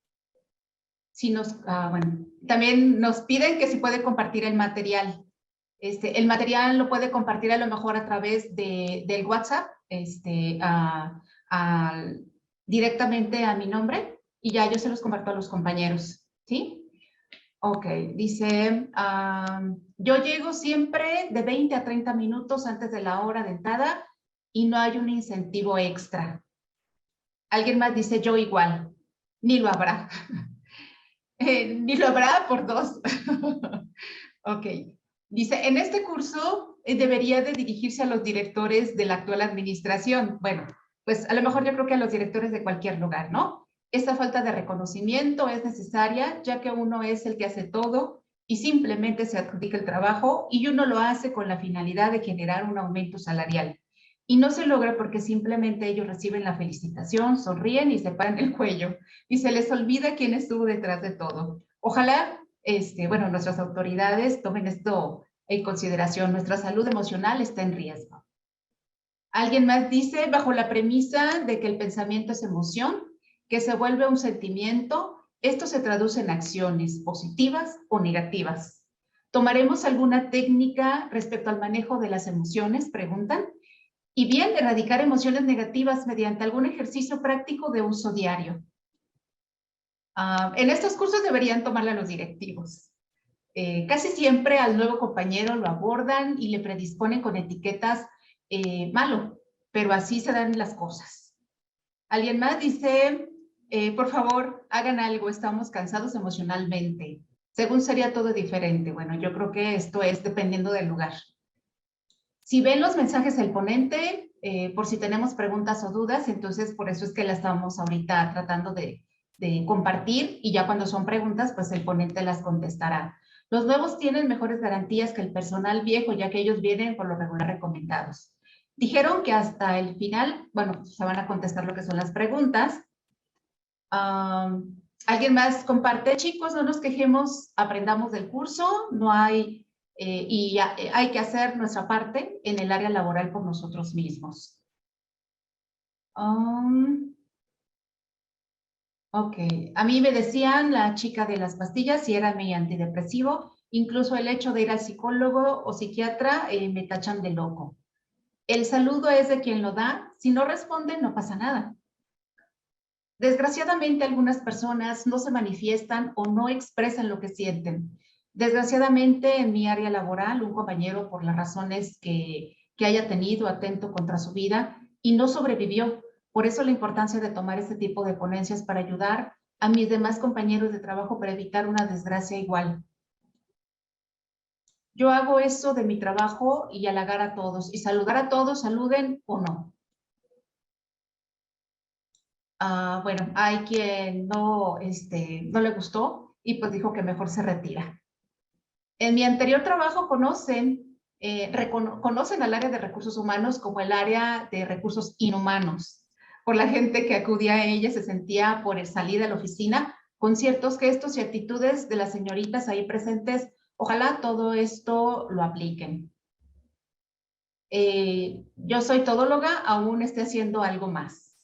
Si bueno, también nos piden que se puede compartir el material. El material lo puede compartir a lo mejor a través del WhatsApp, directamente a mi nombre, y ya yo se los comparto a los compañeros, ¿sí? Ok, dice, yo llego siempre de 20 a 30 minutos antes de la hora de entrada y no hay un incentivo extra. Alguien más dice, yo igual, ni lo habrá. Ni lo habrá por dos. Ok, dice, en este curso debería de dirigirse a los directores de la actual administración. Bueno, pues a lo mejor yo creo que a los directores de cualquier lugar, ¿no? Esta falta de reconocimiento es necesaria, ya que uno es el que hace todo y simplemente se adjudica el trabajo y uno lo hace con la finalidad de generar un aumento salarial. Y no se logra porque simplemente ellos reciben la felicitación, sonríen y se paran el cuello y se les olvida quién estuvo detrás de todo. Ojalá, bueno, nuestras autoridades tomen esto en consideración. Nuestra salud emocional está en riesgo. Alguien más dice, bajo la premisa de que el pensamiento es emoción, que se vuelve un sentimiento, esto se traduce en acciones positivas o negativas. ¿Tomaremos alguna técnica respecto al manejo de las emociones? Preguntan. Y bien, erradicar emociones negativas mediante algún ejercicio práctico de uso diario. En estos cursos deberían tomarla los directivos. Casi siempre al nuevo compañero lo abordan y le predisponen con etiquetas malo, pero así se dan las cosas. Alguien más dice, por favor, hagan algo, estamos cansados emocionalmente. Según sería todo diferente. Bueno, yo creo que esto es dependiendo del lugar. Si ven los mensajes del ponente, por si tenemos preguntas o dudas, entonces por eso es que la estamos ahorita tratando de compartir y ya cuando son preguntas, pues el ponente las contestará. Los nuevos tienen mejores garantías que el personal viejo, ya que ellos vienen por lo regular recomendados. Dijeron que hasta el final, bueno, se van a contestar lo que son las preguntas. ¿Alguien más comparte? Chicos, no nos quejemos, aprendamos del curso, no hay, hay que hacer nuestra parte en el área laboral por nosotros mismos. Ok, a mí me decían la chica de las pastillas si era mi antidepresivo, incluso el hecho de ir al psicólogo o psiquiatra me tachan de loco. El saludo es de quien lo da, si no responde no pasa nada. Desgraciadamente algunas personas no se manifiestan o no expresan lo que sienten. Desgraciadamente en mi área laboral un compañero por las razones que haya tenido atento contra su vida y no sobrevivió. Por eso la importancia de tomar este tipo de ponencias para ayudar a mis demás compañeros de trabajo para evitar una desgracia igual. Yo hago eso de mi trabajo y halagar a todos y saludar a todos, saluden o no. Bueno, hay quien no le gustó y pues dijo que mejor se retira. En mi anterior trabajo conocen al área de recursos humanos como el área de recursos inhumanos. Por la gente que acudía a ella se sentía por salir de la oficina con ciertos gestos y actitudes de las señoritas ahí presentes. Ojalá todo esto lo apliquen. Yo soy todóloga, aún esté haciendo algo más.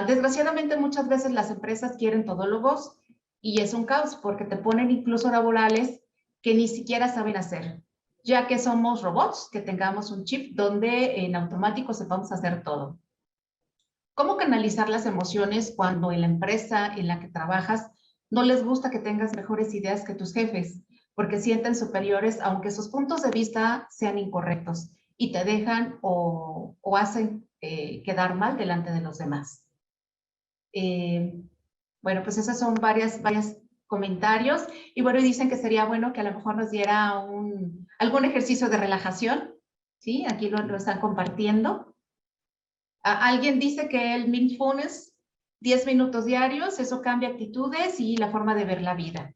Desgraciadamente muchas veces las empresas quieren todólogos y es un caos porque te ponen incluso laborales que ni siquiera saben hacer, ya que somos robots, que tengamos un chip donde en automático sepamos hacer todo. ¿Cómo canalizar las emociones cuando en la empresa en la que trabajas no les gusta que tengas mejores ideas que tus jefes, porque sienten superiores aunque sus puntos de vista sean incorrectos y te dejan o hacen quedar mal delante de los demás? Bueno, pues esas son varias comentarios. Y bueno, dicen que sería bueno que a lo mejor nos diera algún ejercicio de relajación. ¿Sí? Aquí lo están compartiendo. Alguien dice que el mindfulness, 10 minutos diarios, eso cambia actitudes y la forma de ver la vida.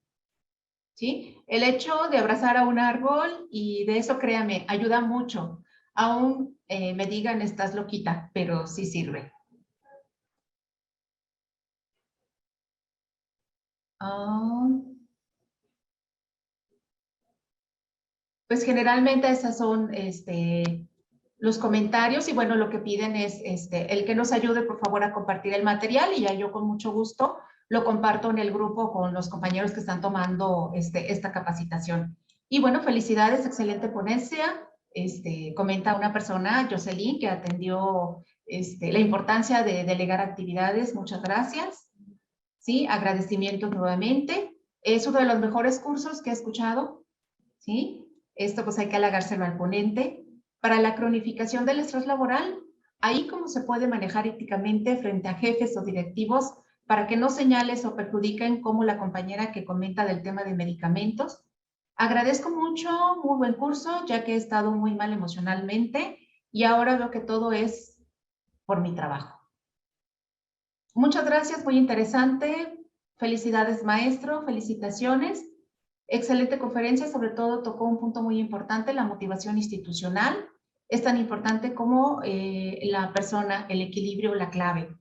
¿Sí? El hecho de abrazar a un árbol, y de eso créame, ayuda mucho. Aún me digan, estás loquita, pero sí sirve. Pues generalmente esas son los comentarios, y bueno, lo que piden es el que nos ayude por favor a compartir el material, y ya yo con mucho gusto lo comparto en el grupo con los compañeros que están tomando esta capacitación. Y bueno, felicidades, excelente ponencia. Comenta una persona, Jocelyn, que atendió la importancia de delegar actividades. Muchas gracias. Sí, agradecimientos nuevamente. Es uno de los mejores cursos que he escuchado. ¿Sí? Esto pues hay que halagárselo al ponente. Para la cronificación del estrés laboral, ahí cómo se puede manejar éticamente frente a jefes o directivos para que no señales o perjudiquen, como la compañera que comenta del tema de medicamentos. Agradezco mucho, muy buen curso, ya que he estado muy mal emocionalmente y ahora veo que todo es por mi trabajo. Muchas gracias, muy interesante. Felicidades, maestro, felicitaciones. Excelente conferencia, sobre todo tocó un punto muy importante, la motivación institucional. Es tan importante como la persona, el equilibrio, la clave.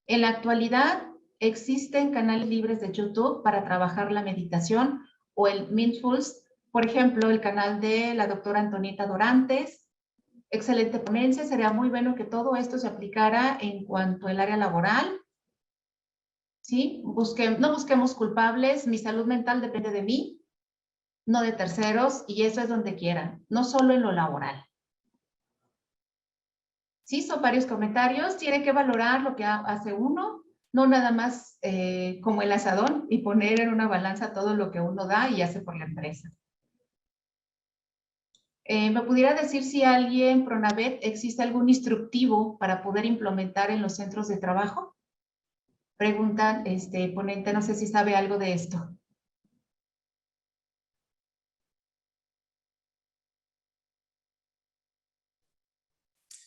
En la actualidad existen canales libres de YouTube para trabajar la meditación o el Mindfulness. Por ejemplo, el canal de la doctora Antonieta Dorantes. Excelente ponencia, sería muy bueno que todo esto se aplicara en cuanto al área laboral. ¿Sí? No busquemos culpables, mi salud mental depende de mí, no de terceros, y eso es donde quieran, no solo en lo laboral. Sí, son varios comentarios, tiene que valorar lo que hace uno, no nada más como el asadón y poner en una balanza todo lo que uno da y hace por la empresa. ¿Me pudiera decir si alguien, Pronavet, existe algún instructivo para poder implementar en los centros de trabajo? Preguntan, ponente, no sé si sabe algo de esto.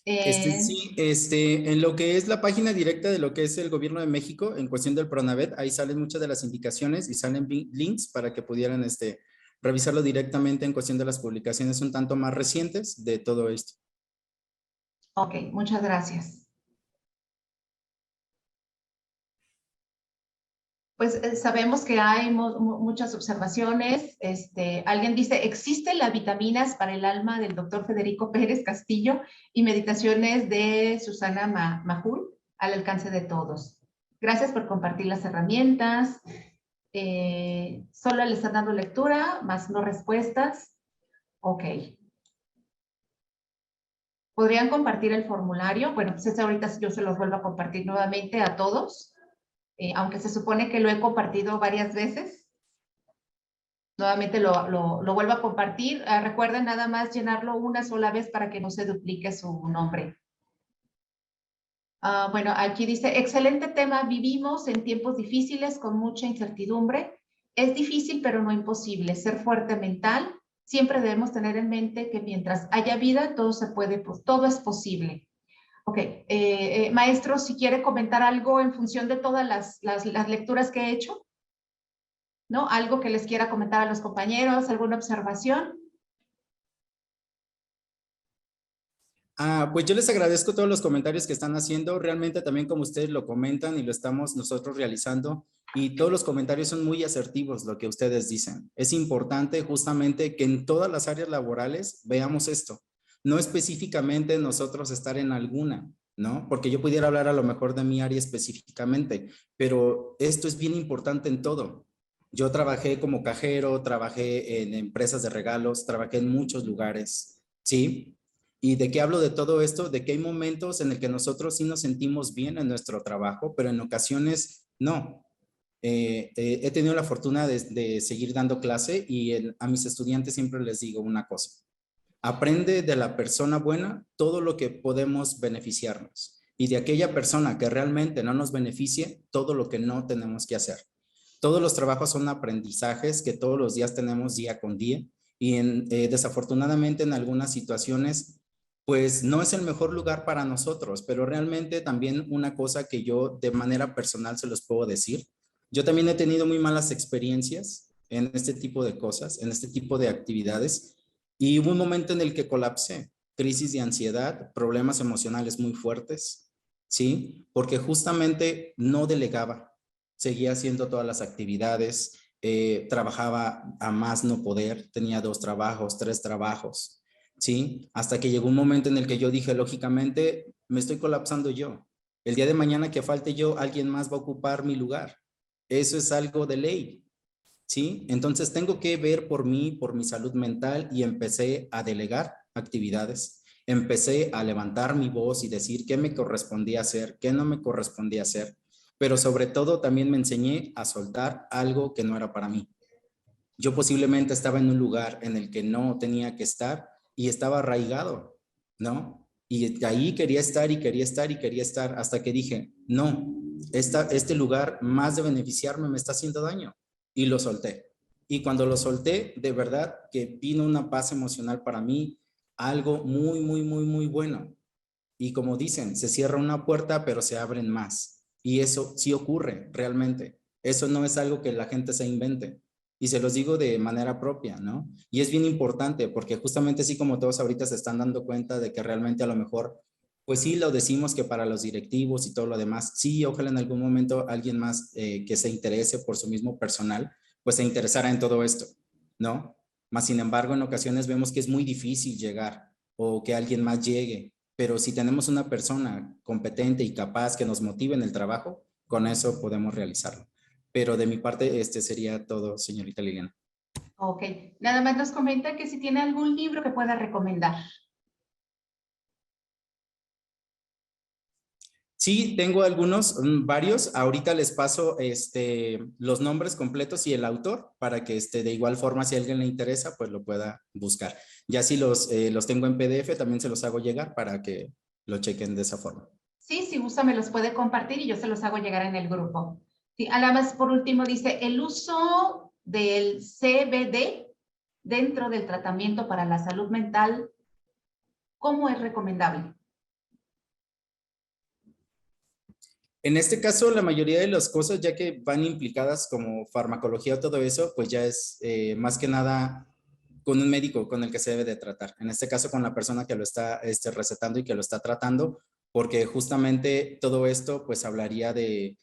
Sí, en lo que es la página directa de lo que es el gobierno de México, en cuestión del Pronavet, ahí salen muchas de las indicaciones y salen links para que pudieran revisarlo directamente en cuestión de las publicaciones un tanto más recientes de todo esto. Ok, muchas gracias. Pues sabemos que hay muchas observaciones. Alguien dice, ¿existen las vitaminas para el alma del doctor Federico Pérez Castillo y meditaciones de Susana Majul al alcance de todos? Gracias por compartir las herramientas. Solo le están dando lectura, más no respuestas. Ok. ¿Podrían compartir el formulario? Bueno, pues ahorita yo se los vuelvo a compartir nuevamente a todos. Aunque se supone que lo he compartido varias veces, nuevamente lo vuelvo a compartir. Recuerden nada más llenarlo una sola vez para que no se duplique su nombre. Bueno, aquí dice, excelente tema, vivimos en tiempos difíciles con mucha incertidumbre. Es difícil, pero no imposible. Ser fuerte mental. Siempre debemos tener en mente que mientras haya vida, todo se puede, pues, todo es posible. Ok, maestro, si quiere comentar algo en función de todas las lecturas que he hecho, ¿no? Algo que les quiera comentar a los compañeros, alguna observación. Pues yo les agradezco todos los comentarios que están haciendo, realmente también como ustedes lo comentan y lo estamos nosotros realizando, y todos los comentarios son muy asertivos lo que ustedes dicen. Es importante justamente que en todas las áreas laborales veamos esto, no específicamente nosotros estar en alguna, ¿no? Porque yo pudiera hablar a lo mejor de mi área específicamente, pero esto es bien importante en todo. Yo trabajé como cajero, trabajé en empresas de regalos, trabajé en muchos lugares, ¿sí? ¿Y de qué hablo de todo esto? De que hay momentos en el que nosotros sí nos sentimos bien en nuestro trabajo, pero en ocasiones no. He tenido la fortuna de seguir dando clase y a mis estudiantes siempre les digo una cosa. Aprende de la persona buena todo lo que podemos beneficiarnos y de aquella persona que realmente no nos beneficie todo lo que no tenemos que hacer. Todos los trabajos son aprendizajes que todos los días tenemos día con día y desafortunadamente en algunas situaciones pues no es el mejor lugar para nosotros, pero realmente también una cosa que yo de manera personal se los puedo decir, yo también he tenido muy malas experiencias en este tipo de cosas, en este tipo de actividades y hubo un momento en el que colapsé, crisis de ansiedad, problemas emocionales muy fuertes, ¿sí? Porque justamente no delegaba, seguía haciendo todas las actividades, trabajaba a más no poder, tenía 2 trabajos, 3 trabajos, ¿sí? Hasta que llegó un momento en el que yo dije, lógicamente, me estoy colapsando yo. El día de mañana que falte yo, alguien más va a ocupar mi lugar. Eso es algo de ley, ¿sí? Entonces tengo que ver por mí, por mi salud mental y empecé a delegar actividades. Empecé a levantar mi voz y decir qué me correspondía hacer, qué no me correspondía hacer, pero sobre todo también me enseñé a soltar algo que no era para mí. Yo posiblemente estaba en un lugar en el que no tenía que estar y estaba arraigado, ¿no? Y ahí quería estar y quería estar y quería estar hasta que dije, no, este lugar más de beneficiarme me está haciendo daño y lo solté. Y cuando lo solté, de verdad que vino una paz emocional para mí, algo muy, muy, muy, muy bueno. Y como dicen, se cierra una puerta, pero se abren más. Y eso sí ocurre realmente. Eso no es algo que la gente se invente. Y se los digo de manera propia, ¿no? Y es bien importante porque justamente así como todos ahorita se están dando cuenta de que realmente a lo mejor, pues sí lo decimos que para los directivos y todo lo demás, sí, ojalá en algún momento alguien más que se interese por su mismo personal, pues se interesara en todo esto, ¿no? Más sin embargo, en ocasiones vemos que es muy difícil llegar o que alguien más llegue, pero si tenemos una persona competente y capaz que nos motive en el trabajo, con eso podemos realizarlo. Pero de mi parte, este sería todo, señorita Liliana. Ok, nada más nos comenta que si tiene algún libro que pueda recomendar. Sí, tengo algunos, varios. Ahorita les paso los nombres completos y el autor para que de igual forma, si a alguien le interesa, pues lo pueda buscar. Ya si los tengo en PDF, también se los hago llegar para que lo chequen de esa forma. Sí, si gusta me los puede compartir y yo se los hago llegar en el grupo. Sí, además, por último, dice, el uso del CBD dentro del tratamiento para la salud mental, ¿cómo es recomendable? En este caso, la mayoría de las cosas, ya que van implicadas como farmacología o todo eso, pues ya es más que nada con un médico con el que se debe de tratar. En este caso, con la persona que lo está recetando y que lo está tratando, porque justamente todo esto, pues hablaría de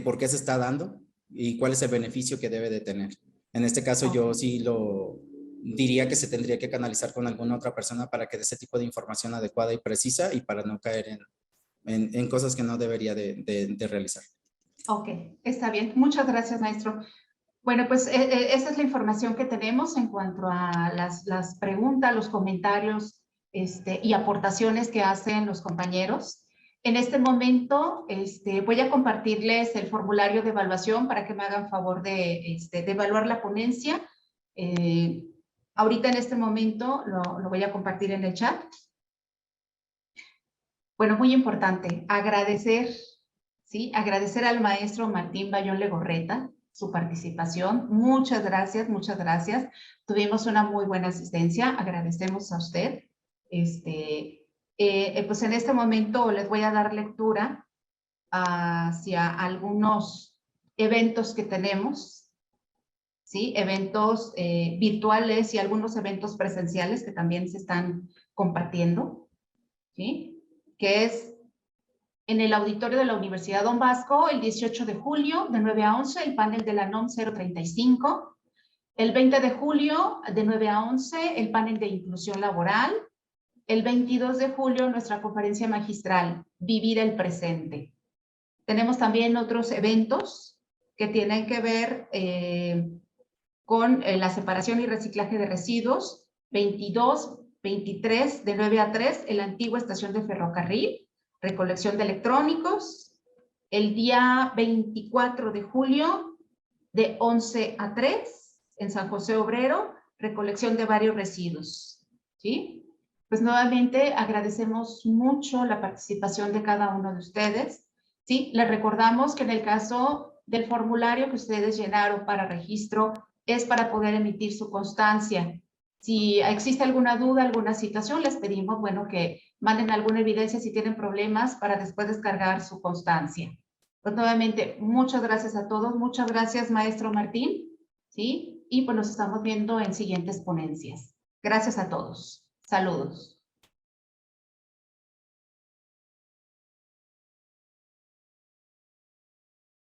por qué se está dando y cuál es el beneficio que debe de tener. En este caso, yo sí lo diría que se tendría que canalizar con alguna otra persona para que dé ese tipo de información adecuada y precisa y para no caer en cosas que no debería de realizar. Ok, está bien. Muchas gracias, maestro. Bueno, pues esa es la información que tenemos en cuanto a las preguntas, los comentarios y aportaciones que hacen los compañeros. En este momento voy a compartirles el formulario de evaluación para que me hagan favor de evaluar la ponencia. Ahorita en este momento lo voy a compartir en el chat. Bueno, muy importante, agradecer, ¿sí? Agradecer al maestro Martín Bayón Legorreta su participación. Muchas gracias, muchas gracias. Tuvimos una muy buena asistencia, agradecemos a usted. Pues en este momento les voy a dar lectura hacia algunos eventos que tenemos, ¿sí? Eventos virtuales y algunos eventos presenciales que también se están compartiendo, ¿sí? Que es en el auditorio de la Universidad Don Bosco el 18 de julio de 9 a 11, el panel de la NOM 035. El 20 de julio de 9 a 11, el panel de inclusión laboral. El 22 de julio, nuestra conferencia magistral, Vivir el presente. Tenemos también otros eventos que tienen que ver con la separación y reciclaje de residuos. 22, 23, de 9 a 3, en la antigua estación de ferrocarril, recolección de electrónicos. El día 24 de julio, de 11 a 3, en San José Obrero, recolección de varios residuos. ¿Sí? Pues nuevamente agradecemos mucho la participación de cada uno de ustedes. ¿Sí? Les recordamos que en el caso del formulario que ustedes llenaron para registro es para poder emitir su constancia. Si existe alguna duda, alguna situación, les pedimos, bueno, que manden alguna evidencia si tienen problemas para después descargar su constancia. Pues nuevamente, muchas gracias a todos. Muchas gracias, maestro Martín. ¿Sí? Y pues nos estamos viendo en siguientes ponencias. Gracias a todos. Saludos.